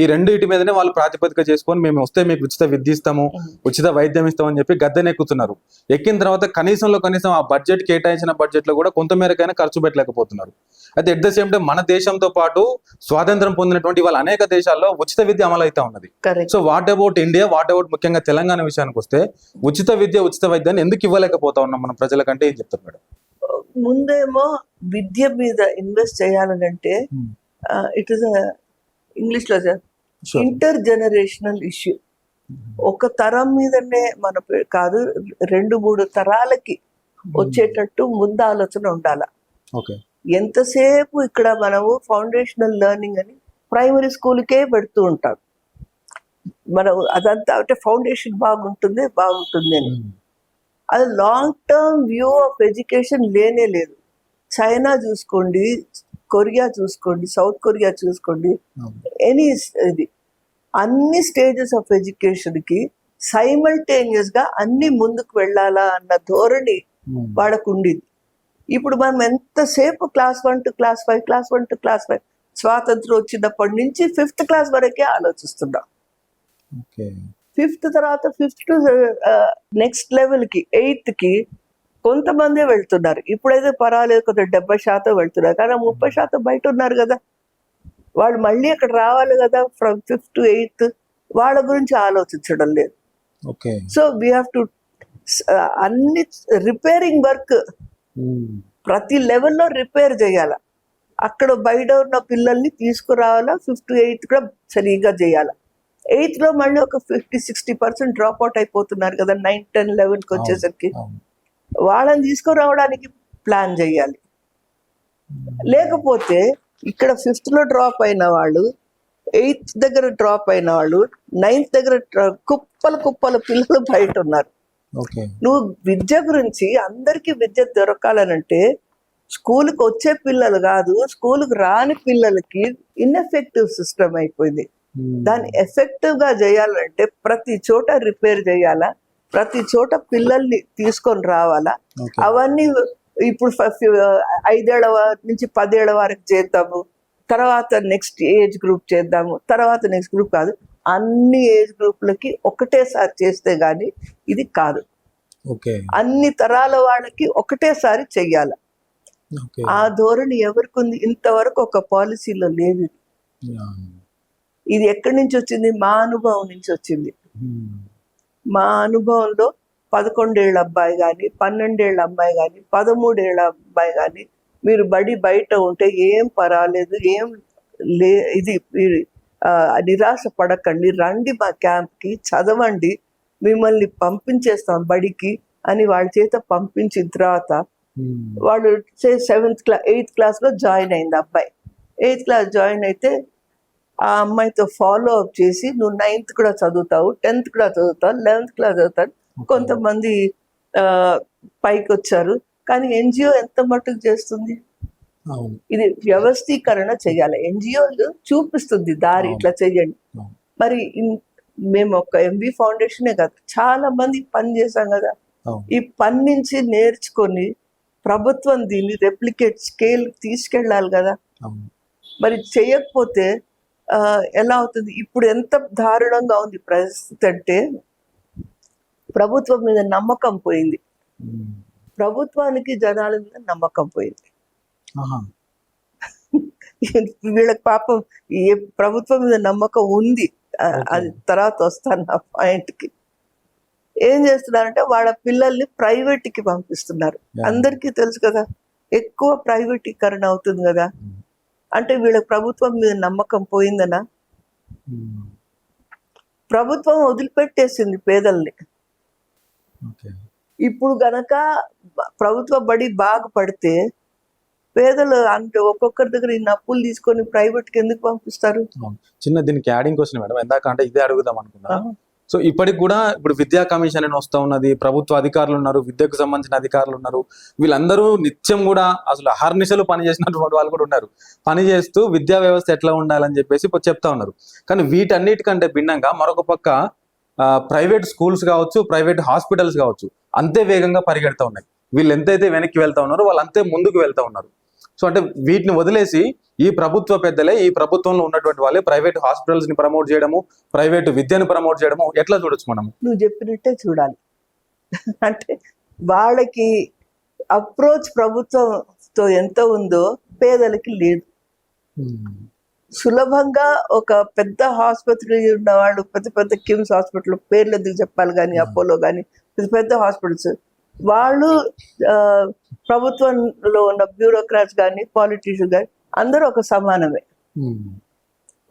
ఈ రెండింటి మీదనే వాళ్ళు ప్రాతిపదిక చేసుకొని మేము వస్తే మీకు ఉచిత విద్య ఇస్తాము, ఉచిత వైద్యం ఇస్తామని చెప్పి గద్దెనెక్కుతున్నారు. ఎక్కిన తర్వాత కనీసం ఆ బడ్జెట్ కేటాయించిన బడ్జెట్ లో కూడా కొంతమేరకైనా ఖర్చు పెట్టలేకపోతున్నారు. అయితే ఎట్ ద సేమ్ టైం మన దేశంతో పాటు స్వాతంత్రం పొందినటువంటి వాళ్ళ అనేక దేశాల్లో ఉచిత విద్య అమలు అయితే ఉన్నది. So what about India, what about ముఖ్యంగా తెలంగాణ విషయానికి వస్తే ఉచిత విద్య, ఉచిత వైద్యాన్ని ఎందుకు ఇవ్వలేకపోతా ఉన్నాం మన ప్రజలకంటే ఏం చెప్తారు మేడం? ముందేమో విద్య మీద ఇన్వెస్ట్ చేయాలంటే ఇట్ ఇస్ ఇంగ్లీష్ లో ఇంటర్ జనరేషనల్ ఇష్యూ. ఒక తరం మీదనే మన కాదు, 2-3 తరాలకి వచ్చేటట్టు ముందు ఆలోచన ఉండాల. ఎంతసేపు ఇక్కడ మనము ఫౌండేషనల్ లెర్నింగ్ అని ప్రైమరీ స్కూల్కే పెడుతూ ఉంటాం. మనం అదంతా అంటే ఫౌండేషన్ బాగుంటుంది అని. అది long term view of education లేనే లేదు. చైనా చూసుకోండి, కొరియా చూసుకోండి, సౌత్ కొరియా చూసుకోండి, ఇది అన్ని స్టేజెస్ ఆఫ్ ఎడ్యుకేషన్ కి సైమల్టేనియస్ గా అన్ని ముందుకు వెళ్ళాలా అన్న ధోరణి వాళ్ళకు ఉండేది. ఇప్పుడు మనం ఎంతసేపు class 1 to class 5, class 1 to class 5, స్వాతంత్రం వచ్చినప్పటి నుంచి 5th క్లాస్ వరకే ఆలోచిస్తున్నాం. 5th తర్వాత 5th టు నెక్స్ట్ లెవెల్ కి 8th కి కొంతమందే వెళ్తున్నారు. ఇప్పుడైతే పర్వాలేదు, కొద్దిగా 70% వెళ్తున్నారు, కానీ 30% బయట ఉన్నారు కదా. వాళ్ళు మళ్ళీ అక్కడ రావాలి కదా, ఫ్రమ్ 5th to 8th. వాళ్ళ గురించి ఆలోచించడం లేదు. సో వీ హ్యావ్ టు అన్ని రిపేరింగ్ వర్క్ ప్రతి లెవెల్లో రిపేర్ చేయాల. అక్కడ బయట ఉన్న పిల్లల్ని తీసుకురావాలా, 5th to 8th కూడా సరిగా చేయాల. 8th లో మళ్ళీ ఒక 50-60% డ్రాప్ అవుట్ అయిపోతున్నారు కదా 9, 10, 11కి వచ్చేసరికి. వాళ్ళని తీసుకురావడానికి ప్లాన్ చేయాలి. లేకపోతే ఇక్కడ 5th లో డ్రాప్ అయిన వాళ్ళు, 8th దగ్గర డ్రాప్ అయిన వాళ్ళు, 9th దగ్గర కుప్పల పిల్లలు బయట ఉన్నారు. నువ్వు విద్య గురించి అందరికీ విద్య దొరకాలనంటే స్కూల్కి వచ్చే పిల్లలు కాదు, స్కూల్కి రాని పిల్లలకి ఇన్ఎఫెక్టివ్ సిస్టమ్ అయిపోయింది. దాన్ని ఎఫెక్టివ్ గా చేయాలంటే ప్రతి చోట రిపేర్ చేయాలా, ప్రతి చోట పిల్లల్ని తీసుకొని రావాలా. అవన్నీ ఇప్పుడు 5 ఏళ్ల నుంచి 10 ఏళ్ల వరకు చేద్దాము, తర్వాత నెక్స్ట్ ఏజ్ గ్రూప్ చేద్దాము, తర్వాత నెక్స్ట్ గ్రూప్ కాదు, అన్ని ఏజ్ గ్రూప్లకి ఒకటేసారి చేస్తే గానీ ఇది కాదు. అన్ని తరాల వాళ్ళకి ఒకటేసారి చెయ్యాల. ఆ ధోరణి ఎవరికి ఉంది? ఇంతవరకు ఒక పాలసీలో లేదు. ఇది ఎక్కడి నుంచి వచ్చింది? మా అనుభవం నుంచి వచ్చింది. మా అనుభవంలో 11 ఏళ్ల అబ్బాయి కానీ, 12 ఏళ్ల అమ్మాయి కానీ, 13 ఏళ్ల అబ్బాయి కానీ మీరు బయట ఉంటే ఏం పర్వాలేదు, ఏం ఇది నిరాశ పడకండి, రండి మా క్యాంప్కి, చదవండి, మిమ్మల్ని పంపించేస్తాం బడికి అని వాళ్ళ చేత పంపించిన తర్వాత వాడు 8th క్లాస్లో జాయిన్ అయింది అబ్బాయి. 8th క్లాస్ జాయిన్ అయితే ఆ అమ్మాయితో ఫాలో అప్ చేసి నువ్వు 9th కూడా చదువుతావు, 10th కూడా చదువుతావు, 11th క్లాస్ చదువుతావు. కొంతమంది పైకి వచ్చారు. కానీ ఎన్జిఓ ఎంత మట్టుకు చేస్తుంది? ఇది వ్యవస్థీకరణ చేయాలి. ఎన్జిఓలు చూపిస్తుంది దారి, ఇట్లా చెయ్యండి. మరి మేము ఒక ఎంబీ ఫౌండేషనే కాదు, చాలా మంది పని చేశాం కదా. ఈ పని నుంచి నేర్చుకొని ప్రభుత్వం దీన్ని రెప్లికేట్ స్కేల్ తీసుకెళ్ళాలి కదా. మరి చేయకపోతే ఎలా అవుతుంది? ఇప్పుడు ఎంత దారుణంగా ఉంది పరిస్థితి అంటే ప్రభుత్వం మీద నమ్మకం పోయింది. ప్రభుత్వానికి జనాల మీద నమ్మకం పోయింది. వీళ్ళకి పాపం ఏ ప్రభుత్వం మీద నమ్మకం ఉంది, అది తర్వాత వస్తాను ఆ పాయింట్కి. ఏం చేస్తున్నారంటే వాళ్ళ పిల్లల్ని ప్రైవేట్కి పంపిస్తున్నారు. అందరికీ తెలుసు కదా, ఎక్కువ ప్రైవేటీకరణ అవుతుంది కదా. అంటే వీళ్ళకి ప్రభుత్వం మీద నమ్మకం పోయిందనా? ప్రభుత్వం వదిలిపెట్టేసింది పేదల్ని. ఇప్పుడు గనక ప్రభుత్వ బడి బాగుపడితే పేదలు అంటే ఒక్కొక్కరి దగ్గర ఇన్ని అప్పులు తీసుకొని ప్రైవేట్కి ఎందుకు పంపిస్తారు? చిన్న దీనికి యాడింగ్ క్వశ్చన్ మేడం, ఎందాక అంటే ఇదే అడుగుదాం అనుకున్నా. సో ఇప్పటికి కూడా ఇప్పుడు విద్యా కమిషన్ అని వస్తూ ఉన్నది, ప్రభుత్వ అధికారులు ఉన్నారు, విద్యకు సంబంధించిన అధికారులు ఉన్నారు. వీళ్ళందరూ నిత్యం కూడా అసలు అహర్నిశలు పని చేసినటువంటి వాళ్ళు కూడా ఉన్నారు. పని చేస్తూ విద్యా వ్యవస్థ ఎట్లా ఉండాలని చెప్పేసి చెప్తా ఉన్నారు. కానీ వీటన్నిటికంటే భిన్నంగా మరొక పక్క ప్రైవేట్ స్కూల్స్ కావచ్చు, ప్రైవేట్ హాస్పిటల్స్ కావచ్చు అంతే వేగంగా పరిగెడతా ఉన్నాయి. వీళ్ళు ఎంతైతే వెనక్కి వెళ్తా ఉన్నారో వాళ్ళు అంతే ముందుకు వెళ్తా ఉన్నారు. సో అంటే వీటిని వదిలేసి ఈ ప్రభుత్వ పెద్దలే, ఈ ప్రభుత్వంలో ఉన్నటువంటి వాళ్ళే ప్రైవేట్ హాస్పిటల్స్ ని ప్రమోట్ చేయడము, ప్రైవేట్ విద్యను ప్రమోట్ చేయడము ఎట్లా చూడొచ్చు మనం? నువ్వు చెప్పినట్టే చూడాలి. అంటే వాళ్ళకి అప్రోచ్ ప్రభుత్వంతో ఎంత ఉందో పేదలకి లేదు. సులభంగా ఒక పెద్ద ఆసుపత్రి ఉన్న వాళ్ళు, పెద్ద పెద్ద కిమ్స్ హాస్పిటల్ పేర్లు ఎందుకు చెప్పాలి కానీ, అపోలో కానీ పెద్ద పెద్ద హాస్పిటల్స్, వాళ్ళు ప్రభుత్వంలో ఉన్న బ్యూరోక్రాట్స్ కానీ పాలిటీషియన్ కానీ అందరూ ఒక సమానమే.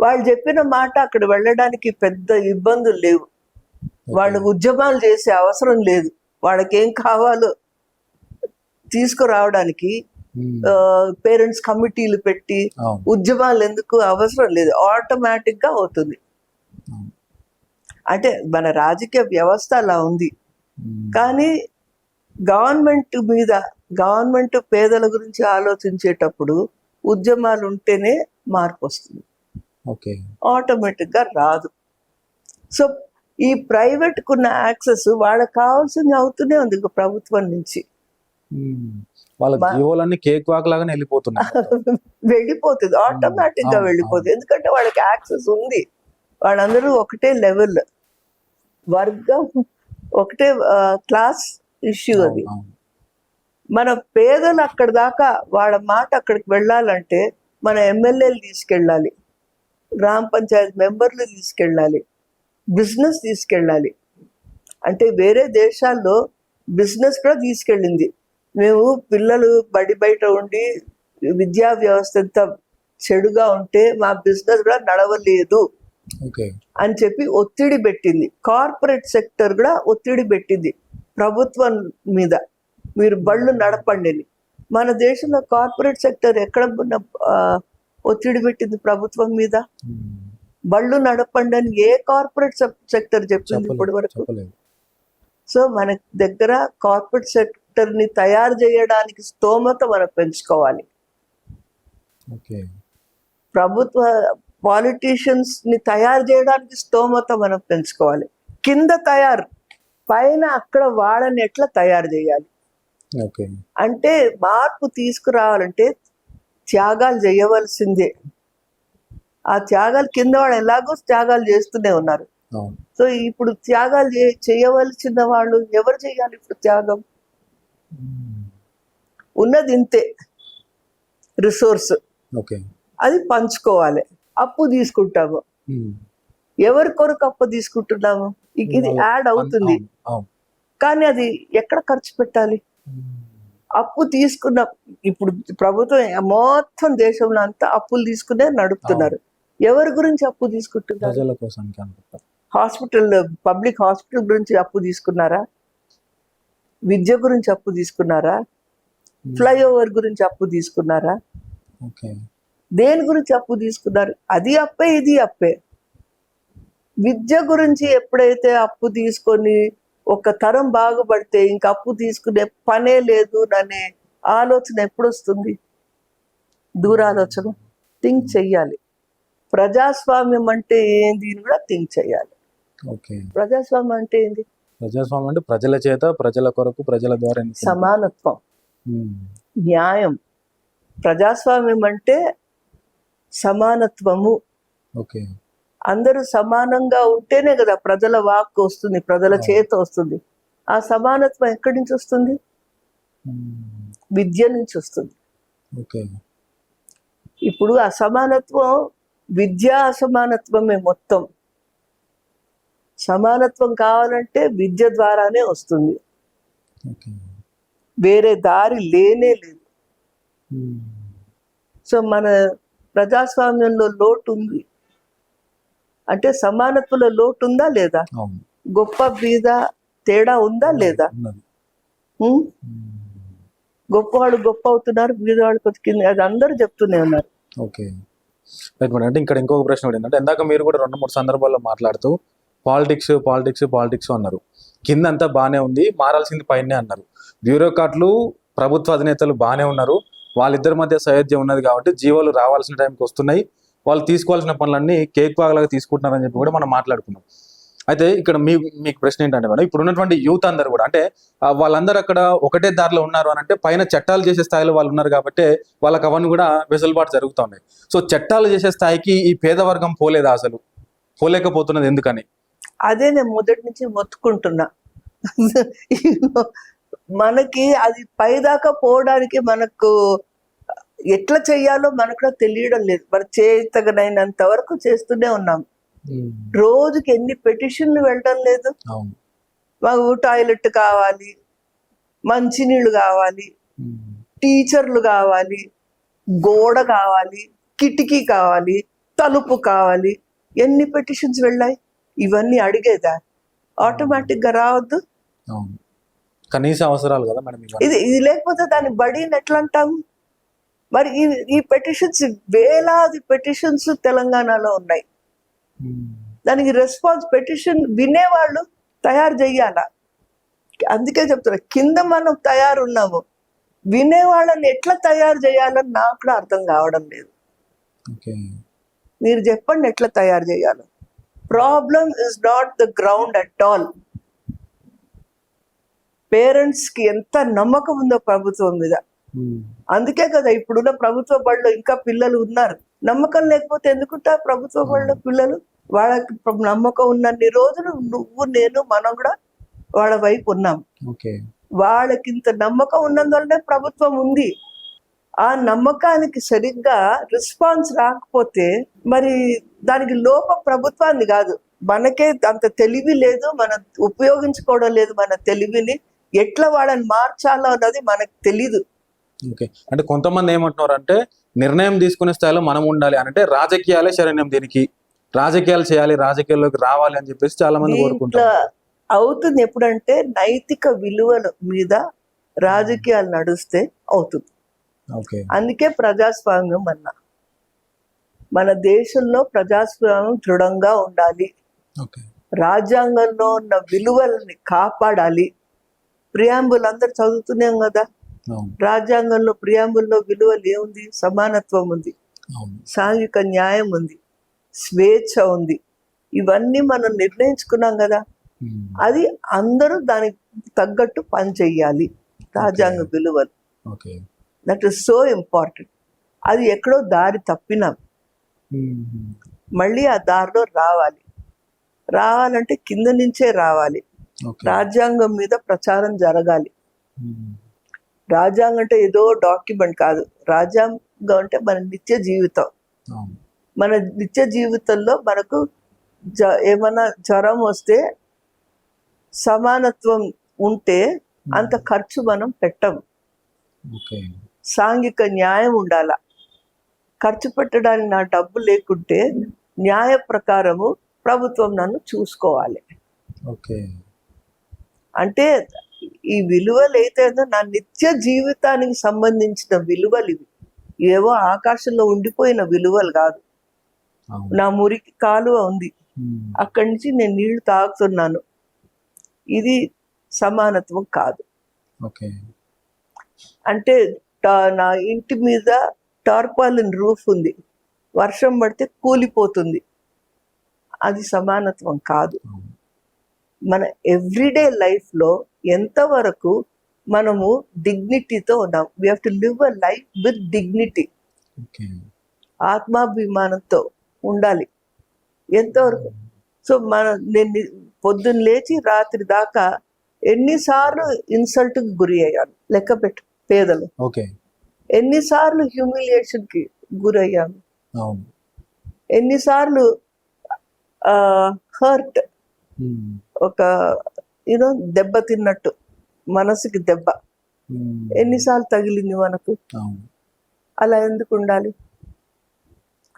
వాళ్ళు చెప్పిన మాట అక్కడ వెళ్ళడానికి పెద్ద ఇబ్బందులు లేవు. వాళ్ళు ఉద్యమాలు చేసే అవసరం లేదు. వాళ్ళకి ఏం కావాలో తీసుకురావడానికి పేరెంట్స్ కమిటీలు పెట్టి ఉద్యమాలు ఎందుకు అవసరం లేదు, ఆటోమేటిక్ గా అవుతుంది. అంటే మన రాజకీయ వ్యవస్థ అలా ఉంది. కానీ గవర్నమెంట్ పేదల గురించి ఆలోచించేటప్పుడు ఉద్యమాలు ఉంటేనే మార్పు వస్తుంది, ఆటోమేటిక్ గా రాదు. సో ఈ ప్రైవేట్ కున్న యాక్సెస్ వాళ్ళకి కావాల్సింది అవుతూనే ఉంది ప్రభుత్వం నుంచి. వెళ్ళిపోతుంది, ఆటోమేటిక్ గా వెళ్ళిపోతుంది. ఎందుకంటే వాళ్ళకి యాక్సెస్ ఉంది. వాళ్ళందరూ ఒకటే లెవెల్, వర్గం ఒకటే, క్లాస్ ఇష్యూ అది. మన పేదలు అక్కడ దాకా వాళ్ళ మాట అక్కడికి వెళ్ళాలంటే మన ఎమ్మెల్యేలు తీసుకెళ్ళాలి, గ్రామ పంచాయతీ మెంబర్లు తీసుకెళ్ళాలి, బిజినెస్ తీసుకెళ్ళాలి. అంటే వేరే దేశాల్లో బిజినెస్ కూడా తీసుకెళ్ళింది. మేము పిల్లలు బడి బయట ఉండి విద్యా వ్యవస్థ ఎంత చెడుగా ఉంటే మా బిజినెస్ కూడా నడవలేదు అని చెప్పి ఒత్తిడి పెట్టింది. కార్పొరేట్ సెక్టర్ కూడా ఒత్తిడి పెట్టింది ప్రభుత్వం మీద, మీరు బళ్ళు నడపండి. మన దేశంలో కార్పొరేట్ సెక్టర్ ఎక్కడ ఒత్తిడి పెట్టింది ప్రభుత్వం మీద? బళ్ళు నడపండి అని ఏ కార్పొరేట్ సెక్టర్ చెప్పింది ఇప్పటి వరకు? సో మన దగ్గర కార్పొరేట్ సెక్టర్ ని తయారు చేయడానికి స్తోమత మనం పెంచుకోవాలి. ప్రభుత్వ పాలిటీషియన్స్ ని తయారు చేయడానికి స్తోమత మనం పెంచుకోవాలి. కింద పైన అక్కడ వాళ్ళని ఎట్లా తయారు చేయాలి అంటే, మార్పు తీసుకురావాలంటే త్యాగాలు చేయవలసిందే. ఆ త్యాగాలు కింద వాళ్ళు ఎలాగో త్యాగాలు చేస్తూనే ఉన్నారు. సో ఇప్పుడు త్యాగాలు చేయవలసిన వాళ్ళు ఎవరు చేయాలి? ఇప్పుడు త్యాగం ఉన్నది ఇంతే రిసోర్స్, అది పంచుకోవాలి. అప్పు తీసుకుంటాము, ఎవరి కొరకు అప్పు తీసుకుంటున్నాము? ఇది యాడ్ అవుతుంది, కానీ అది ఎక్కడ ఖర్చు పెట్టాలి? అప్పు తీసుకున్న ఇప్పుడు ప్రభుత్వం మొత్తం దేశంలో అంతా అప్పులు తీసుకునే నడుపుతున్నారు. ఎవరి గురించి అప్పు తీసుకుంటున్నారు? హాస్పిటల్, పబ్లిక్ హాస్పిటల్ గురించి అప్పు తీసుకున్నారా? విద్య గురించి అప్పు తీసుకున్నారా? ఫ్లైఓవర్ గురించి అప్పు తీసుకున్నారా? ఓకే. దేని గురించి అప్పు తీసుకున్నారు? అది అప్పే, ఇది అప్పే. విద్య గురించి ఎప్పుడైతే అప్పు తీసుకొని ఒక తరం బాగుపడితే ఇంక అప్పు తీసుకునే పనే లేదు అనే ఆలోచన ఎప్పుడు వస్తుంది? దూరాలోచన. థింక్ చెయ్యాలి. ప్రజాస్వామ్యం అంటే ఏంది అని కూడా థింక్ చెయ్యాలి. ఓకే. ప్రజాస్వామ్యం అంటే ఏంది? ప్రజాస్వామ్యం అంటే ప్రజల చేత, ప్రజల కొరకు, ప్రజల ద్వారా ఎన్నుకున్న- సమానత్వం, ఉమ్. న్యాయం. ప్రజాస్వామ్యం అంటే సమానత్వము. ఓకే. అందరూ సమానంగా ఉంటేనే కదా ప్రజల వాక్కు వస్తుంది, ప్రజల చేత వస్తుంది. ఆ సమానత్వం ఎక్కడి నుంచి వస్తుంది? ఉమ్. విద్య నుంచి వస్తుంది. ఓకే. ఇప్పుడు అసమానత్వం, విద్యా అసమానత్వమే మొత్తం. సమానత్వం కావాలంటే విద్య ద్వారానే వస్తుంది. ఓకే. వేరే దారి లేనే లేదు. ఉమ్. సో మన ప్రజాస్వామ్యంలో లోటు ఉంది అంటే సమానత్వంలో లోటు ఉందా లేదా? అవును. గొప్ప బీద తేడా ఉందా లేదా? ఉన్నది. ఉం? ఉమ్. గొప్పవాళ్ళు గొప్ప అవుతున్నారు, బీదవాళ్ళు కొతికింది, అది అందరూ చెప్తూనే ఉన్నారు. ఓకే. Right madam. అంటే ఇక్కడ ఇంకొక ప్రశ్న కూడా ఏంటంటే, ఇందాక మీరు కూడా 2-3 సందర్భాల్లో మాట్లాడుతూ పాలిటిక్స్ పాలిటిక్స్ పాలిటిక్స్ అన్నారు. కింద అంతా బాగానే ఉంది, మారాల్సింది పైనే అన్నారు. బ్యూరోక్రాట్లు, ప్రభుత్వ అధినేతలు బాగానే ఉన్నారు, వాళ్ళిద్దరి మధ్య సయోధ్య ఉన్నది కాబట్టి జీవోలు రావాల్సిన టైంకి వస్తున్నాయి, వాళ్ళు తీసుకోవాల్సిన పనులన్నీ కేక్ పాగలాగా తీసుకుంటున్నారని చెప్పి కూడా మనం మాట్లాడుకున్నాం. అయితే ఇక్కడ మీకు ప్రశ్న ఏంటంటే మేడం, ఇప్పుడు ఉన్నటువంటి యూత్ అందరు కూడా అంటే వాళ్ళందరూ అక్కడ ఒకటే దారిలో ఉన్నారు అని అంటే పైన చట్టాలు చేసే స్థాయిలో వాళ్ళు ఉన్నారు కాబట్టి వాళ్ళకి అవన్నీ కూడా వెసులుబాటు జరుగుతూ ఉన్నాయి. సో చట్టాలు చేసే స్థాయికి ఈ పేద వర్గం పోలేదా? అసలు పోలేకపోతున్నది ఎందుకని? అదే నేను మొదటి నుంచి మొత్తుకుంటున్నా. మనకి అది పైదాకా పోవడానికి మనకు ఎట్లా చెయ్యాలో మనకు కూడా తెలియడం లేదు. మన చేతగనైనంత వరకు చేస్తూనే ఉన్నాం. రోజుకి ఎన్ని పెటిషన్లు వెళ్ళడం లేదు? అవును. మాకు టాయిలెట్ కావాలి, మంచినీళ్ళు కావాలి, టీచర్లు కావాలి, గోడ కావాలి, కిటికీ కావాలి, తలుపు కావాలి. ఎన్ని పెటిషన్స్ వెళ్ళాయి? ఇవన్నీ అడిగేదా? ఆటోమేటిక్ గా రావద్దు? అవును. కనీస అవసరాలు కదా మేడం. ఇది లేకపోతే దాన్ని బడిని ఎట్లా అంటాము? మరి ఈ పెటిషన్స్, వేలాది పెటిషన్స్ తెలంగాణలో ఉన్నాయి. దానికి రెస్పాన్స్, పెటిషన్ వినేవాళ్ళు తయారు చెయ్యాలా. అందుకే చెప్తున్నా, కింద మనం తయారున్నాము, వినేవాళ్ళని ఎట్లా తయారు చేయాలని నాకు కూడా అర్థం కావడం లేదు. మీరు చెప్పండి ఎట్లా తయారు చేయాలో. Problem is not the ground at all. Parents కి ఎంత నమ్మకం ఉందో ప్రభుత్వం మీద. అందుకే కదా ఇప్పుడున్న ప్రభుత్వ బడిలో ఇంకా పిల్లలు ఉన్నారు. నమ్మకం లేకపోతే ఎందుకుంటారు ప్రభుత్వ బడిలో పిల్లలు? వాళ్ళకి నమ్మకం ఉన్నన్ని రోజులు నువ్వు నేను మనం కూడా వాళ్ళ వైపు ఉన్నాం. వాళ్ళకి ఇంత నమ్మకం ఉన్నందువల్లనే ప్రభుత్వం ఉంది. ఆ నమ్మకానికి సరిగ్గా రెస్పాన్స్ రాకపోతే మరి దానికి లోపం ప్రభుత్వాన్ని కాదు, మనకే అంత తెలివి లేదు, మనం ఉపయోగించుకోవడం లేదు. మన తెలివిని ఎట్లా వాళ్ళని మార్చాలో అన్నది మనకు తెలీదు. ఓకే. అంటే కొంతమంది ఏమంటున్నారు అంటే, నిర్ణయం తీసుకునే స్థాయిలో మనం ఉండాలి అంటే రాజకీయాలే శరణ్యం, దీనికి రాజకీయాలు చేయాలి, రాజకీయాల్లోకి రావాలి అని చెప్పేసి చాలా మంది కోరుకుంటారు. అవుతుంది ఎప్పుడంటే నైతిక విలువల మీద రాజకీయాలు నడిస్తే అవుతుంది. అందుకే ప్రజాస్వామ్యం అన్నా. మన దేశంలో ప్రజాస్వామ్యం దృఢంగా ఉండాలి, రాజ్యాంగంలో ఉన్న విలువలని కాపాడాలి. ప్రియాంబుల్ అందరు చదువుతున్నాం కదా, రాజ్యాంగంలో ప్రియాంబుల్లో విలువలు ఏముంది? సమానత్వం ఉంది, సాంఘిక న్యాయం ఉంది, స్వేచ్ఛ ఉంది. ఇవన్నీ మనం నిర్ణయించుకున్నాం కదా. అది అందరూ దానికి తగ్గట్టు పని చెయ్యాలి. రాజ్యాంగ విలువలు, దట్ ఈస్ సో ఇంపార్టెంట్. అది ఎక్కడో దారి తప్పినాం, మళ్ళీ ఆ దారిలో రావాలంటే కింద నుంచే రావాలి. రాజ్యాంగం మీద ప్రచారం జరగాలి. రాజ్యాంగం అంటే ఏదో డాక్యుమెంట్ కాదు. రాజ్యాంగం అంటే మన నిత్య జీవితం. మన నిత్య జీవితంలో మనకు ఏమన్నా జ్వరం వస్తే సమానత్వం ఉంటే అంత ఖర్చు మనం పెట్టం. సాంఘిక న్యాయం ఉండాల. ఖర్చు పెట్టడానికి నా డబ్బు లేకుంటే న్యాయ ప్రకారము ప్రభుత్వం నన్ను చూసుకోవాలి. అంటే ఈ విలువలు అయితే నా నిత్య జీవితానికి సంబంధించిన విలువలు ఇవి. ఏవో ఆకాశంలో ఉండిపోయిన విలువలు కాదు. అవును. నా మురికి కాలువ ఉంది, అక్కడి నుంచి నేను నీళ్లు తాగుతున్నాను. ఇది సమానత్వం కాదు. ఓకే. అంటే నా ఇంటి మీద టార్పాలిన్ రూఫ్ ఉంది, వర్షం పడితే కూలిపోతుంది, అది సమానత్వం కాదు. మన ఎవ్రీడే లైఫ్లో ఎంతవరకు మనము డిగ్నిటీతో ఉన్నాం. We have to live a life with dignity. Okay. ఆత్మాభిమానంతో ఉండాలి ఎంతవరకు. సో నేను పొద్దున్న లేచి రాత్రి దాకా ఎన్నిసార్లు ఇన్సల్ట్కి గురి అయ్యాను లెక్క పెట్టు. పేదలు ఓకే. ఎన్నిసార్లు హ్యూమిలియేషన్కి గురయ్యాను, అవును. ఎన్నిసార్లు హర్ట్, ఒక యూనో దెబ్బ తిన్నట్టు మనసుకి దెబ్బ ఎన్నిసార్లు తగిలింది మనకు. అవును. అలా ఎందుకు ఉండాలి?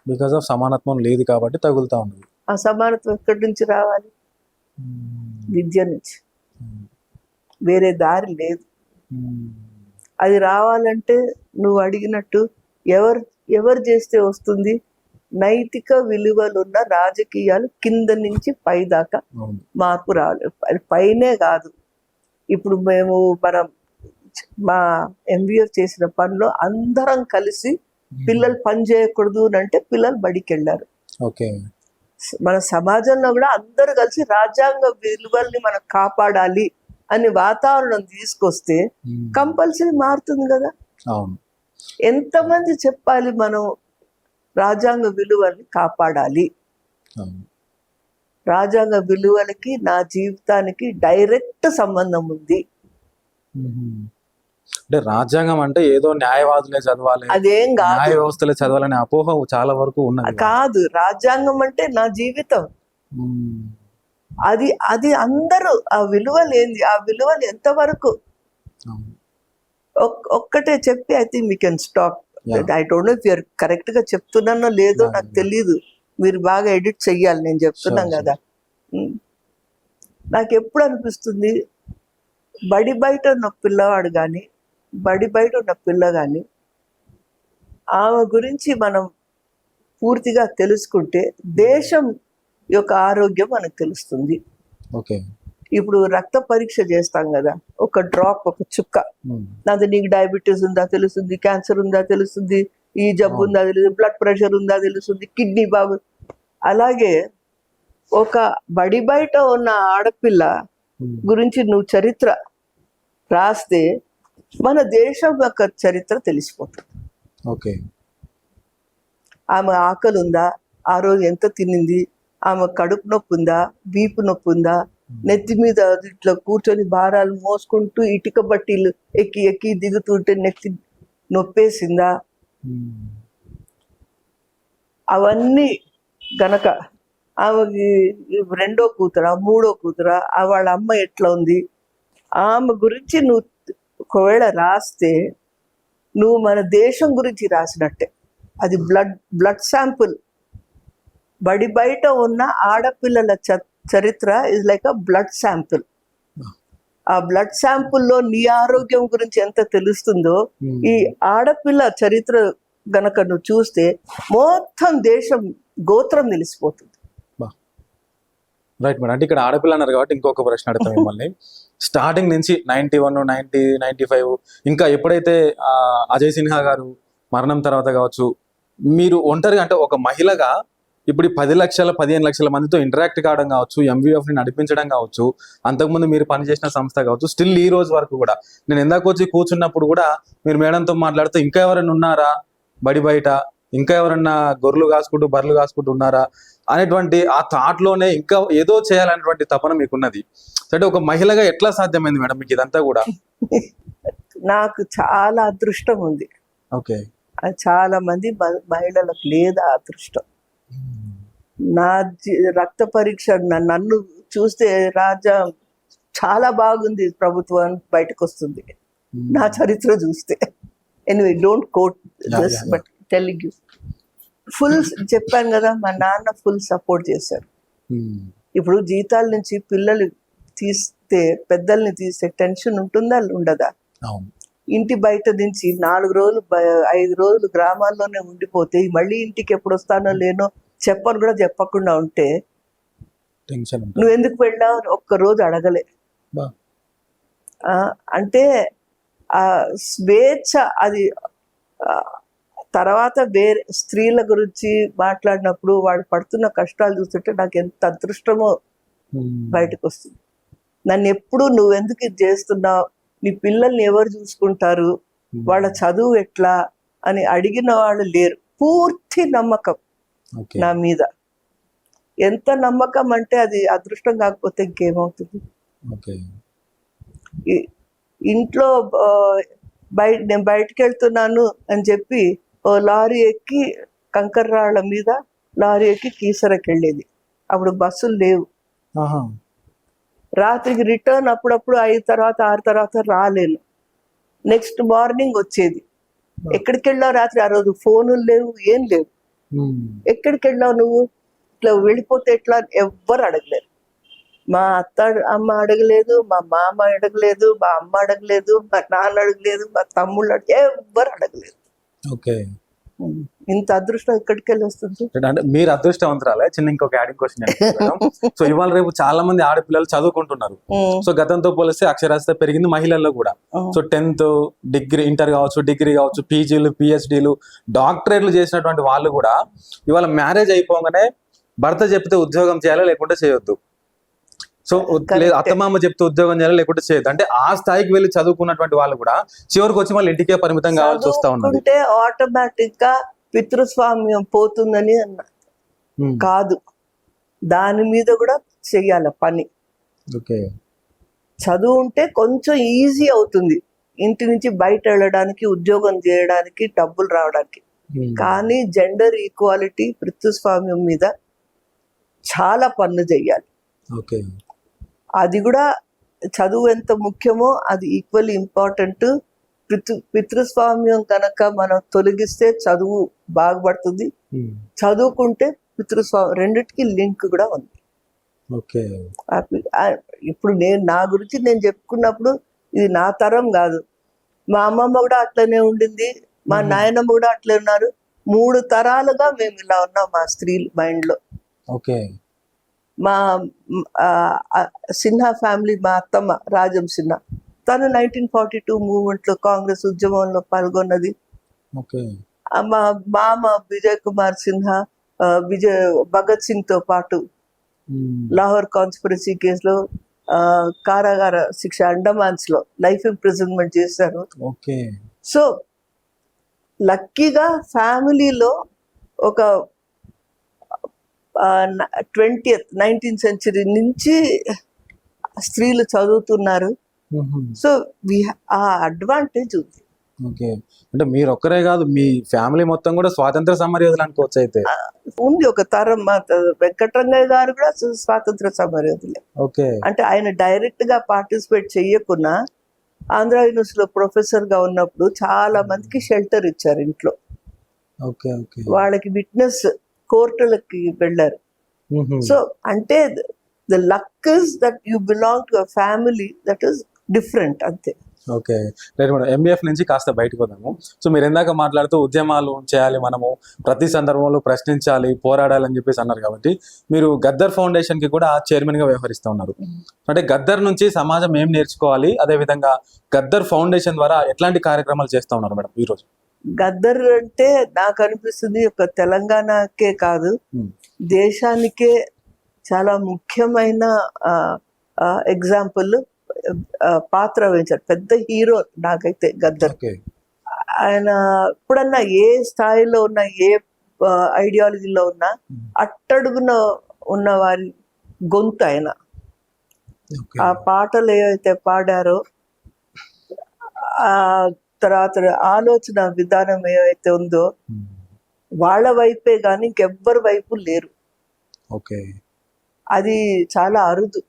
బికాస్ ఆఫ్ సమానత్వం లేదు కాబట్టి తగులుతా ఉండదు. ఆ సమానత్వం ఎక్కడి నుంచి రావాలి? విద్య నుంచి. వేరే దారి లేదు. అది రావాలంటే నువ్వు అడిగినట్టు ఎవరు చేస్తే వస్తుంది? నైతిక విలువలున్న రాజకీయాలు కింద నుంచి పై దాకా మార్పు రావాలి. అది పైనే కాదు. ఇప్పుడు మేము మా MVF చేసిన పనిలో అందరం కలిసి పిల్లలు పని చేయకూడదు అంటే పిల్లలు బడికి వెళ్ళారు. ఓకే. మన సమాజంలో కూడా అందరూ కలిసి రాజ్యాంగ విలువల్ని మనం కాపాడాలి అని వాతావరణం తీసుకొస్తే కంపల్సరీ మారుతుంది కదా. అవును. ఎంతమంది చెప్పాలి మనం రాజ్యాంగ విలువల్ని కాపాడాలి? రాజ్యాంగ విలువలకి నా జీవితానికి డైరెక్ట్ సంబంధం ఉంది. అంటే రాజ్యాంగం అంటే ఏదో న్యాయవాదులే చదవాలి, అదేం కాదు, న్యాయ వ్యవస్థలే చదవాలనే అపోహ చాలా వరకు ఉన్నది. కాదు, రాజ్యాంగం అంటే నా జీవితం. అది అందరూ ఆ విలువలు ఏంది, ఆ విలువలు ఎంతవరకు ఒక్కటే చెప్పి I think we can stop. I don't know if you're correct గా చెప్తున్నానో లేదో నాకు తెలియదు. మీరు బాగా ఎడిట్ చెయ్యాలి నేను చెప్తున్నాం కదా. నాకు ఎప్పుడు అనిపిస్తుంది, బడి బయట ఉన్న పిల్లవాడు కానీ బడి బయట ఉన్న పిల్ల కానీ ఆమె గురించి మనం పూర్తిగా తెలుసుకుంటే దేశం యొక్క ఆరోగ్యం మనకు తెలుస్తుంది. ఓకే. ఇప్పుడు రక్త పరీక్ష చేస్తాం కదా, ఒక డ్రాప్, ఒక చుక్క, అది నీకు డయాబెటీస్ ఉందా తెలుస్తుంది, క్యాన్సర్ ఉందా తెలుస్తుంది, ఈ జబ్బు ఉందా తెలుస్తుంది, బ్లడ్ ప్రెషర్ ఉందా తెలుస్తుంది, కిడ్నీ బాగు. అలాగే ఒక బడి బయట ఉన్న ఆడపిల్ల గురించి నువ్వు చరిత్ర రాస్తే మన దేశం యొక్క చరిత్ర తెలిసిపోతుంది. ఓకే. ఆమె ఆకలి ఉందా, ఆ రోజు ఎంత తినింది, ఆమె కడుపు నొప్పి ఉందా, వీపు నొప్పి ఉందా, నెత్తి మీద ఇట్లా కూర్చొని భారాలు మోసుకుంటూ ఇటుక బట్టీలు ఎక్కి ఎక్కి దిగుతుంటే నెత్తి నొప్పేసిందా, అవన్నీ గనక ఆమెకి రెండో కూతురా మూడో కూతురా, వాళ్ళ అమ్మ ఎట్లా ఉంది, ఆమె గురించి నువ్వు ఒకవేళ రాస్తే నువ్వు మన దేశం గురించి రాసినట్టే. అది బ్లడ్ శాంపుల్. బడి బయట ఉన్న ఆడపిల్లల చరిత్ర is like a blood sample. ఆ బ్లడ్ శాంపుల్లో నీ ఆరోగ్యం గురించి ఎంత తెలుస్తుందో ఈ ఆడపిల్ల చరిత్ర గనక నువ్వు చూస్తే మొత్తం దేశం గోత్రం తెలిసిపోతుంది. Right madam. అంటే ఇక్కడ ఆడపిల్ల అన్నారు కాబట్టి ఇంకొక ప్రశ్న అడుగుతాం మిమ్మల్ని. స్టార్టింగ్ నుంచి 91, 90, 95 ఇంకా ఎప్పుడైతే అజయ్ సిన్హా గారు మరణం తర్వాత కావచ్చు, మీరు ఒంటరిగా అంటే ఒక మహిళగా ఇప్పుడు 10 లక్షల 15 లక్షల మందితో ఇంటరాక్ట్ కావడం కావచ్చు, MVFని నడిపించడం కావచ్చు, అంతకుముందు మీరు పనిచేసిన సంస్థ కావచ్చు, స్టిల్ ఈ రోజు వరకు కూడా నేను ఎందాక వచ్చి కూర్చున్నప్పుడు కూడా మీరు మేడంతో మాట్లాడుతూ ఇంకా ఎవరైనా ఉన్నారా బడి బయట, ఇంకా ఎవరన్నా గొర్రెలు కాసుకుంటూ బర్రెలు కాసుకుంటూ ఉన్నారా అనేటువంటి ఆ థాట్ లోనే ఇంకా ఏదో చేయాలనేటువంటి తపన మీకున్నది. అంటే ఒక మహిళగా ఎట్లా సాధ్యమైంది మేడం మీకు ఇదంతా కూడా? నాకు చాలా అదృష్టం ఉంది. ఓకే. చాలా మంది మహిళలకు లేదా అదృష్టం. నా రక్త పరీక్ష నన్ను చూస్తే రాజా చాలా బాగుంది ప్రభుత్వం బయటకు వస్తుంది నా చరిత్ర చూస్తే. Anyway don't quote this but telling you full చెప్పాను కదా, మా నాన్న ఫుల్ సపోర్ట్ చేశారు. ఇప్పుడు జీతాల నుంచి పిల్లలు చెప్తే పెద్దల్ని తీసే టెన్షన్ ఉంటుందా ఉండదా? అవును. ఇంటి బయట నుంచి 4 రోజులు 5 రోజులు గ్రామాల్లోనే ఉండిపోతే మళ్ళీ ఇంటికి ఎప్పుడు వస్తానో లేనో చెప్పను కూడా చెప్పకుండా ఉంటే టెన్షన్ ఉంటుంది. నువ్వు ఎందుకు వెళ్ళావు అని ఒక్కరోజు అడగలే. బా. అంటే ఆ స్వేచ్ఛ అది. ఆ, తర్వాత వేరే స్త్రీల గురించి మాట్లాడినప్పుడు వాడు పడుతున్న కష్టాలు చూస్తుంటే నాకు ఎంత అదృష్టమో బయటకు వస్తుంది. నన్ను ఎప్పుడు నువ్వెందుకు ఇది చేస్తున్నావు, నీ పిల్లల్ని ఎవరు చూసుకుంటారు, వాళ్ళ చదువు ఎట్లా అని అడిగిన వాళ్ళు లేరు. పూర్తి నమ్మకం ఓకే. నా మీద. ఎంత నమ్మకం అంటే అది అదృష్టం కాకపోతే ఇంకేమవుతుంది. ఓకే. ఇంట్లో నేను బయటికి వెళ్తున్నాను అని చెప్పి ఓ లారీ ఎక్కి కంకర రాళ్ల మీద లారీ ఎక్కి కీసరకి వెళ్ళేది. అప్పుడు బస్సులు లేవు. ఆహా. రాత్రికి రిటర్న్ అప్పుడప్పుడు 5 తర్వాత 6 తర్వాత రాలేను. నెక్స్ట్ మార్నింగ్ వచ్చేది. ఎక్కడికి వెళ్ళావు రాత్రి? ఆ రోజు ఫోనులు లేవు, ఏం లేవు. ఎక్కడికి వెళ్ళావు నువ్వు, ఇట్లా వెళ్ళిపోతే ఎట్లా? ఎవ్వరు అడగలేరు. మా అమ్మ అడగలేదు, మా మామ అడగలేదు, మా అమ్మ అడగలేదు, మా నాన్న అడగలేదు, మా తమ్ముళ్ళు ఎవ్వరు అడగలేదు. ఓకే. ఇంత అదృష్టం ఎక్కడికి వెళ్ళి వస్తుంది? అంటే మీరు అదృష్టవంతురాలే. చిన్న ఇంకొక యాడింగ్ క్వశ్చన్. సో ఇవాళ రేపు చాలా మంది ఆడపిల్లలు చదువుకుంటున్నారు. సో గతంతో పోలిస్తే అక్షరాస్యత పెరిగింది మహిళల్లో కూడా. సో 10th డిగ్రీ, ఇంటర్ కావచ్చు, డిగ్రీ కావచ్చు, పీజీలు, పిహెచ్డీలు, డాక్టరేట్లు చేసినటువంటి వాళ్ళు కూడా ఇవాళ మ్యారేజ్ అయిపోగానే భర్త చెప్తే ఉద్యోగం చేయాలి లేకుంటే చేయొద్దు, సో అత్తమామ చెప్తే ఉద్యోగం చేయాలి లేకుంటే చేయొద్దు, అంటే ఆ స్థాయికి వెళ్ళి చదువుకున్నటువంటి వాళ్ళు కూడా చివరికి వచ్చి మళ్ళీ ఇంటికే పరిమితం కావాల్సి వస్తా ఉన్నది. ఆటోమేటిక్ గా పితృస్వామ్యం పోతుందని అన్నా కాదు, దాని మీద కూడా చెయ్యాల పని. ఓకే. చదువు ఉంటే కొంచెం ఈజీ అవుతుంది ఇంటి నుంచి బయట వెళ్ళడానికి, ఉద్యోగం చేయడానికి, డబ్బులు రావడానికి. కానీ జెండర్ ఈక్వాలిటీ, పితృస్వామ్యం మీద చాలా పనులు చెయ్యాలి. ఓకే. అది కూడా చదువు ఎంత ముఖ్యమో అది ఈక్వల్లీ ఇంపార్టెంట్. పితృస్వామ్యం కనుక మనం తొలగిస్తే చదువు బాగుపడుతుంది. చదువుకుంటే రెండిటికి లింక్ కూడా ఉంది. ఓకే. ఇప్పుడు నా గురించి నేను చెప్పుకున్నప్పుడు ఇది నా తరం కాదు, మా అమ్మమ్మ కూడా అట్లనే ఉండింది, మా నాయనమ్మ కూడా అట్లే ఉన్నారు. 3 తరాలుగా మేము ఇలా ఉన్నాం మా స్త్రీల మైండ్ లో. ఓకే. మా సిన్హా ఫ్యామిలీ, మా అత్తమ్మ రాజం సిన్హా, తను 1942 మూవ్మెంట్ లో కాంగ్రెస్ ఉద్యమంలో పాల్గొన్నది. మా మామ విజయ్ కుమార్ సిన్హా భగత్ సింగ్ తో పాటు లాహోర్ కాన్స్పిరసీ కేసులో కారాగార శిక్ష, అండమాన్స్ లో లైఫ్ ఇంప్రిజన్మెంట్ చేశారు. సో లక్కీగా ఫ్యామిలీలో ఒక 19th century నుంచి స్త్రీలు చదువుతున్నారు. సో ఆ అడ్వాంటేజ్ ఉంది. ఓకే. అంటే మీరు ఒక్కరే కాదు, మీ ఫ్యామిలీ మొత్తం కూడా స్వాతంత్ర సమరయోధులు అనుకోవచ్చు అయితే. ఉంది ఒక తరం. వెంకటరంగయ్య గారు కూడా స్వాతంత్ర సమరయోధులే. ఓకే. అంటే ఆయన డైరెక్ట్ గా పార్టిసిపేట్ చెయ్యకున్నా ఆంధ్ర యూనివర్సిటీలో ప్రొఫెసర్ గా ఉన్నప్పుడు చాలా మందికి షెల్టర్ ఇచ్చారు ఇంట్లో. ఓకే. ఓకే. వాళ్ళకి విట్నెస్ కోర్టులకి వెళ్ళారు. సో అంటే the luck is that you belong to a family that is different, అంతే. ఓకే. రైట్ మేడం, ఎంబీఎఫ్ నుంచి కాస్త బయటకు వద్దాము. సో మీరు ఇందాక మాట్లాడుతూ ఉద్యమాలు చేయాలి, మనము ప్రతి సందర్భంలో ప్రశ్నించాలి, పోరాడాలి అని చెప్పేసి అన్నారు. కాబట్టి మీరు గద్దర్ ఫౌండేషన్ కి కూడా చైర్మన్ గా వ్యవహరిస్తూ ఉన్నారు. అంటే గద్దర్ నుంచి సమాజం ఏం నేర్చుకోవాలి, అదే విధంగా గద్దర్ ఫౌండేషన్ ద్వారా ఎట్లాంటి కార్యక్రమాలు చేస్తూ ఉన్నారు మేడం ఈరోజు? గద్దర్ అంటే నాకు అనిపిస్తుంది ఒక తెలంగాణకే కాదు, దేశానికే చాలా ముఖ్యమైన ఎగ్జాంపుల్, పాత్ర వహించారు. పెద్ద హీరో నాకైతే గద్దర్. ఆయన ఎప్పుడన్నా ఏ స్థాయిలో ఉన్నా, ఏ ఐడియాలజీలో ఉన్నా అట్టడుగున ఉన్న వారి గొంతు ఆయన. ఆ పాటలు ఏవైతే పాడారో, ఆ తర్వాత ఆలోచన విధానం ఏవైతే ఉందో వాళ్ళ వైపే కానీ ఇంకెవ్వరి వైపు లేరు. అది చాలా అరుదు.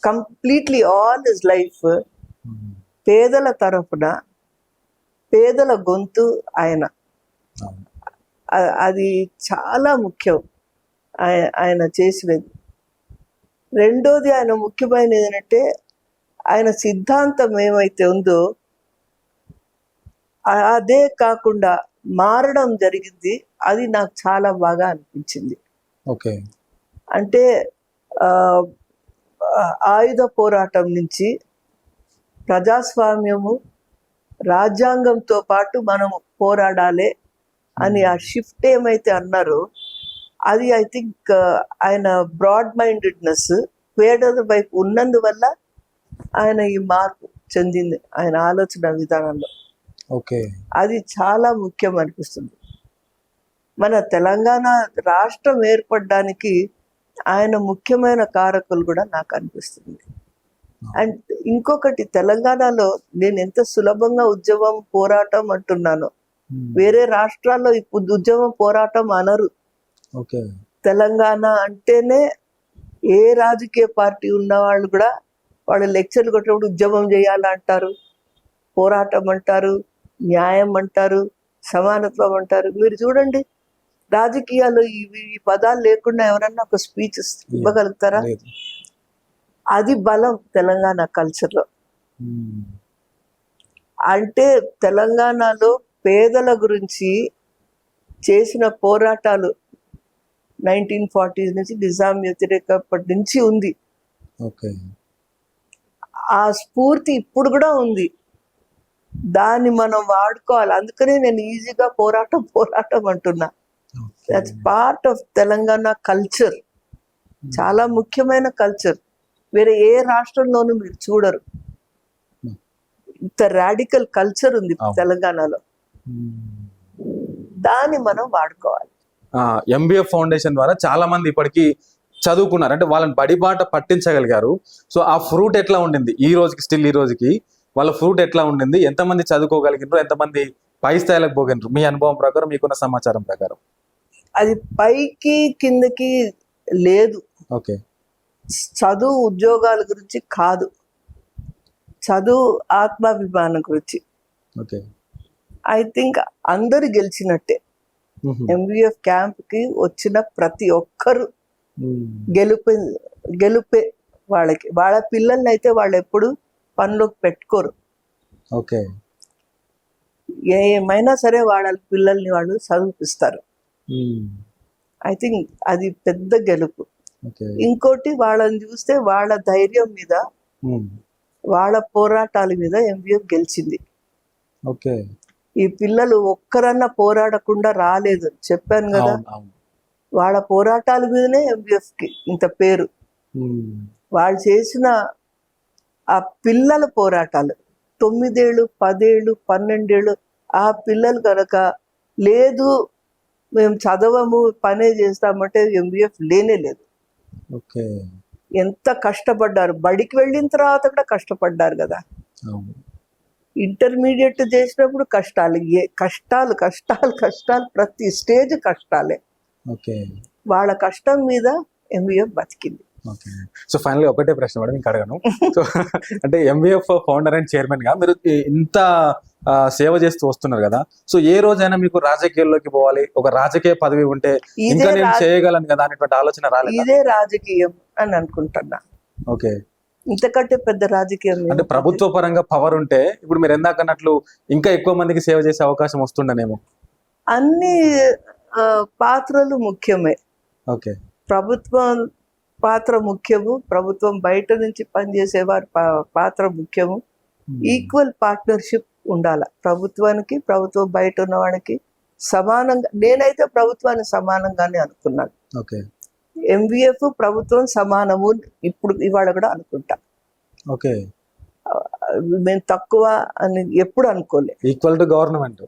కంప్లీట్లీ ఆల్ హిస్ లైఫ్ పేదల తరఫున, పేదల గొంతు ఆయన. అది చాలా ముఖ్యం ఆయన చేసినది. రెండోది ఆయన ముఖ్యమైనది ఏంటంటే ఆయన సిద్ధాంతం ఏమైతే ఉందో అదే కాకుండా మారడం జరిగింది. అది నాకు చాలా బాగా అనిపించింది. ఓకే. అంటే ఆయుధ పోరాటం నుంచి ప్రజాస్వామ్యము, రాజ్యాంగంతో పాటు మనము పోరాడాలి అని ఆ షిఫ్ట్ ఏమైతే అన్నారో అది ఐ థింక్ ఆయన బ్రాడ్ మైండెడ్నెస్ పేదల వైపు ఉన్నందువల్ల ఆయన ఈ మార్పు చెందింది ఆయన ఆలోచన విధానంలో. ఓకే. అది చాలా ముఖ్యం అనిపిస్తుంది. మన తెలంగాణ రాష్ట్రం ఏర్పడడానికి ఆయన ముఖ్యమైన కారకులు కూడా నాకు అనిపిస్తుంది. అండ్ ఇంకొకటి, తెలంగాణలో నేను ఎంత సులభంగా ఉద్యమం పోరాటం అంటున్నాను, వేరే రాష్ట్రాల్లో ఇప్పుడు ఉద్యమం పోరాటం అనరు. ఓకే. తెలంగాణ అంటేనే ఏ రాజకీయ పార్టీ ఉన్న వాళ్ళు కూడా వాళ్ళు లెక్చర్లు కొట్టినప్పుడు ఉద్యమం చేయాలంటారు, పోరాటం అంటారు, న్యాయం అంటారు, సమానత్వం అంటారు. మీరు చూడండి, రాజకీయాల్లో ఈ పదాలు లేకుండా ఎవరన్నా ఒక స్పీచ్ ఇవ్వగలుగుతారా? అది బలం తెలంగాణ కల్చర్లో. అంటే తెలంగాణలో పేదల గురించి చేసిన పోరాటాలు 1940s నుంచి నిజాం వ్యతిరేకప్పటి నుంచి ఉంది. ఓకే. ఆ స్ఫూర్తి ఇప్పుడు కూడా ఉంది. దాన్ని మనం వాడుకోవాలి. అందుకనే నేను ఈజీగా పోరాటం అంటున్నా. That's part of Telangana culture. చాలా ముఖ్యమైన కల్చర్. వేరే ఏ రాష్ట్రంలోనూ మీరు చూడరు. ఇంత రాడికల్ కల్చర్ ఉంది తెలంగాణలో. దాన్ని మనం వాడుకోవాలి. ఎంబీఎఫ్ ఫౌండేషన్ ద్వారా చాలా మంది ఇప్పటికీ చదువుకున్నారు, అంటే వాళ్ళని బడిబాట పట్టించగలిగారు. సో ఆ ఫ్రూట్ ఎట్లా ఉండింది ఈ రోజుకి, స్టిల్ ఈ రోజుకి వాళ్ళ ఫ్రూట్ ఎట్లా ఉండింది? ఎంతమంది చదువుకోగలిగినారు, ఎంతమంది పై స్థాయిలకు పోగినారు మీ అనుభవం ప్రకారం, మీకున్న సమాచారం ప్రకారం? అది పైకి కిందకి లేదు. ఓకే. చదువు ఉద్యోగాల గురించి కాదు, చదువు ఆత్మాభిమానం గురించి. ఓకే. ఐ థింక్ అందరు గెలిచినట్టే. ఎంబీఎఫ్ క్యాంప్కి వచ్చిన ప్రతి ఒక్కరు గెలుపే వాళ్ళకి. వాళ్ళ పిల్లల్ని అయితే వాళ్ళు ఎప్పుడు పనిలోకి పెట్టుకోరు. ఓకే. ఏమైనా సరే వాళ్ళ పిల్లల్ని వాళ్ళు చదివిపిస్తారు. ఐ థింక్ అది పెద్ద గెలుపు. ఇంకోటి, వాళ్ళని చూస్తే వాళ్ళ ధైర్యం మీద, వాళ్ళ పోరాటాల మీద ఎంబీఎఫ్ గెలిచింది. ఓకే. ఈ పిల్లలు ఒక్కరన్నా పోరాడకుండా రాలేదు, చెప్పాను కదా. వాళ్ళ పోరాటాల మీదనే ఎంబీఎఫ్ కి ఇంత పేరు. వాళ్ళు చేసిన ఆ పిల్లల పోరాటాలు, 9 ఏళ్ళు, 10 ఏళ్ళు, 12 ఏళ్ళు, ఆ పిల్లలు కనుక లేదు మేము చదవము పనే చేస్తామంటే ఎంబీఎఫ్ లేనే లేదు. ఓకే. ఎంత కష్టపడ్డారు, బడికి వెళ్ళిన తర్వాత కూడా కష్టపడ్డారు కదా. ఇంటర్మీడియట్ చేసినప్పుడు కష్టాలు, కష్టాలు కష్టాలు కష్టాలు, ప్రతి స్టేజ్ కష్టాలే. ఓకే. వాళ్ళ కష్టం మీద ఎంబీఎఫ్ బతికింది. ఓకే. సో ఫైనల్ గా ఒకటే ప్రశ్న మేడం, ఇంకా అడగను. సో అంటే ఎంబీఎఫ్ ఫౌండర్ అండ్ చైర్మన్ గా మీరు ఇంత సేవ చేస్తూ వస్తున్నారు కదా, సో ఏ రోజైనా మీకు రాజకీయాల్లోకి పోవాలి, ఒక రాజకీయ పదవి ఉంటే ఇంకా నేను చేయగలను కదా అనేటువంటి ఆలోచన రాలేదు? ఇదే రాజకీయం అని అనుకుంటున్నా. ఓకే. ఇంతకంటే పెద్ద రాజకీయం అంటే ప్రభుత్వ పరంగా పవర్ ఉంటే ఇప్పుడు మీరు ఎందాక అన్నట్లు ఇంకా ఎక్కువ మందికి సేవ చేసే అవకాశం వస్తుండనేమో. అన్ని పాత్రలు ముఖ్యమే. ఓకే. ప్రభుత్వం పాత్ర ముఖ్యము, ప్రభుత్వం బయట నుంచి పనిచేసే వారి పాత్ర ముఖ్యము. ఈక్వల్ పార్ట్నర్షిప్ ఉండాలి ప్రభుత్వానికి, ప్రభుత్వం బయట ఉన్న వాడికి సమానంగా. నేనైతే ప్రభుత్వాన్ని సమానంగానే అనుకున్నాను. ఓకే. ఎంబీఎఫ్ ప్రభుత్వం సమానము ఇప్పుడు ఇవాళ కూడా అనుకుంటా. ఓకే. మేము తక్కువ అని ఎప్పుడు అనుకోలే. Equal to government.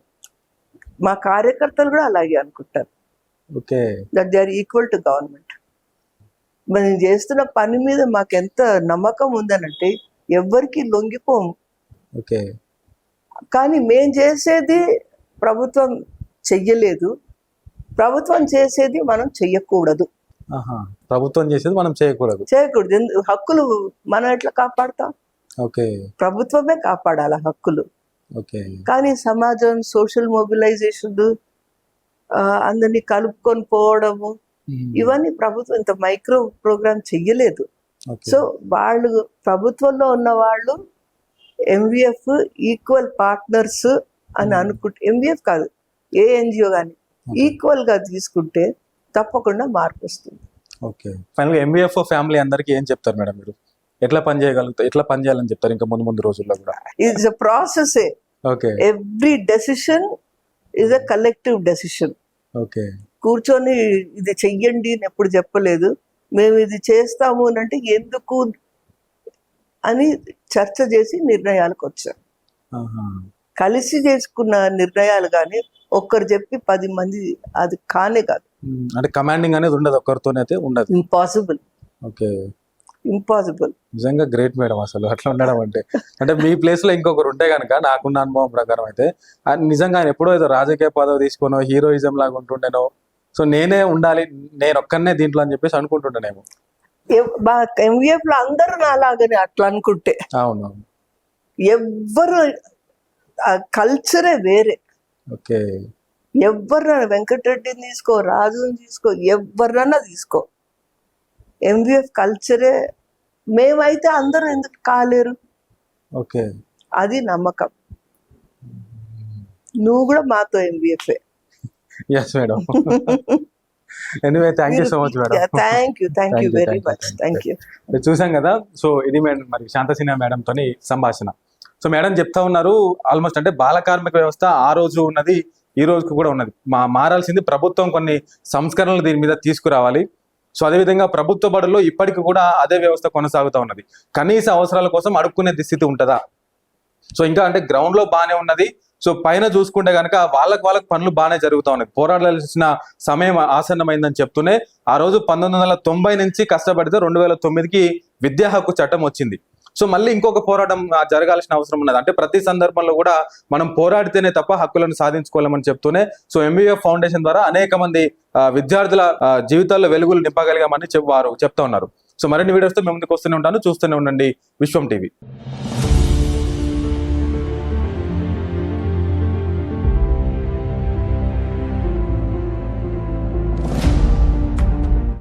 మా కార్యకర్తలు కూడా అలాగే అనుకుంటారు. Okay. That they are equal to government. మనం చేస్తున్న పని మీద మాకు ఎంత నమ్మకం ఉందనంటే ఎవ్వరికి లొంగిపోము. ఓకే. కానీ మేం చేసేది ప్రభుత్వం చెయ్యలేదు, ప్రభుత్వం చేసేది మనం చెయ్యకూడదు. ప్రభుత్వం చేసేది మనం చేయకూడదు. హక్కులు మనం ఎట్లా కాపాడుతాం? ఓకే. ప్రభుత్వమే కాపాడాలి హక్కులు. ఓకే. కానీ సమాజం, సోషల్ మొబిలైజేషన్, అందరినీ కలుపుకొని పోవడము, ఇవన్నీ ప్రభుత్వం ఇంత మైక్రో ప్రోగ్రామ్ చెయ్యలేదు. ఓకే. సో వాళ్ళు ప్రభుత్వంలో ఉన్న వాళ్ళు ఎంవిఎఫ్ ఈక్వల్ పార్ట్నర్స్ అని అనుకుంటే, ఎంవిఎఫ్ కాదు ఏ ఎన్జిఓ కానీ ఈక్వల్ గా తీసుకుంటే తప్పకుండా మార్పు వస్తుంది. ఓకే. ఫైనల్ గా ఎంవిఎఫ్ఓ ఫ్యామిలీ అందరికీ ఏం చెప్తారు మేడం మీరు? ఎట్లా పని చేయగలుగుతారు, ఎట్లా పని చేయాలని చెప్తారు ఇంకా ముందు రోజుల్లో కూడా? It's a process. Okay. Every decision is a collective decision. Okay. కూర్చొని ఇది చెయ్యండి అని ఎప్పుడు చెప్పలేదు. మేము ఇది చేస్తాము అని అంటే ఎందుకు అని చర్చ చేసి నిర్ణయాలకు వచ్చాం. ఆహా. కలిసి చేసుకున్న నిర్ణయాలు కానీ ఒక్కరు చెప్పి 10 మంది అది కానే కాదు. అంటే కమాండింగ్ అనేది ఉండదు, ఒక్కరితోనైతే ఉండదు. ఇంపాసిబుల్. ఓకే. ఇంపాసిబుల్. నిజంగా గ్రేట్ మేడం అసలు అట్లా ఉండడం అంటే మీ ప్లేస్ లో ఇంకొకరు ఉంటే కనుక నాకున్న అనుభవం ప్రకారం అయితే నిజంగా ఆయన ఎప్పుడో ఏదో రాజకీయ పదవి తీసుకునో హీరోయిజం లాగా ఉంటుండేనో, సో నేనే ఉండాలి, నేను ఒక్కనే దీంట్లో అని చెప్పేసి అనుకుంటుండేనేమో. ఎంవిఎఫ్ లో అందరూ నాలాగని అట్లా అనుకుంటే అవును. ఎవ్వరు కల్చరే వేరే. ఓకే. ఎవరినైనా వెంకటరెడ్డిని తీసుకో, రాజుని తీసుకో, ఎవరినన్నా తీసుకో, ఎంవిఎఫ్ కల్చరే. మేమైతే అందరూ ఎందుకు కాలేరు? ఓకే. అది నమ్మకం. నువ్వు కూడా మాతో MVF. Yes madam. Anyway thank you so much madam. Thank you very much. Thank you. చూసాం కదా, సో ఇది మేడం మరి శాంతసిన్హా మేడం తోని సంభాషణ. సో మేడం చెప్తా ఉన్నారు ఆల్మోస్ట్ అంటే బాల కార్మిక వ్యవస్థ ఆ రోజు ఉన్నది ఈ రోజుకు కూడా ఉన్నది. మారాల్సింది ప్రభుత్వం కొన్ని సంస్కరణలు దీని మీద తీసుకురావాలి. సో అదేవిధంగా ప్రభుత్వ బడుల్లో ఇప్పటికి కూడా అదే వ్యవస్థ కొనసాగుతూ ఉన్నది. కనీస అవసరాల కోసం అడుక్కునే స్థితి ఉంటుందా? సో ఇంకా అంటే గ్రౌండ్ లో బాగానే ఉన్నది. సో పైన చూసుకుంటే కనుక వాళ్ళకి పనులు బాగానే జరుగుతూ ఉన్నాయి. పోరాడాల్సిన సమయం ఆసన్నమైందని చెప్తూనే ఆ రోజు 1990 నుంచి కష్టపడితే 2009కి విద్యా హక్కు చట్టం వచ్చింది. సో మళ్ళీ ఇంకొక పోరాటం జరగాల్సిన అవసరం ఉన్నది. అంటే ప్రతి సందర్భంలో కూడా మనం పోరాడితేనే తప్ప హక్కులను సాధించుకోలేమని చెప్తూనే సో ఎంవిఎఫ్ ఫౌండేషన్ ద్వారా అనేక మంది విద్యార్థుల జీవితాల్లో వెలుగులు నింపగలిగామని వారు చెప్తా ఉన్నారు. సో మరిన్ని వీడియోస్తో మేము ముందుకు వస్తూనే ఉంటాను. చూస్తూనే ఉండండి విశ్వం టీవీ.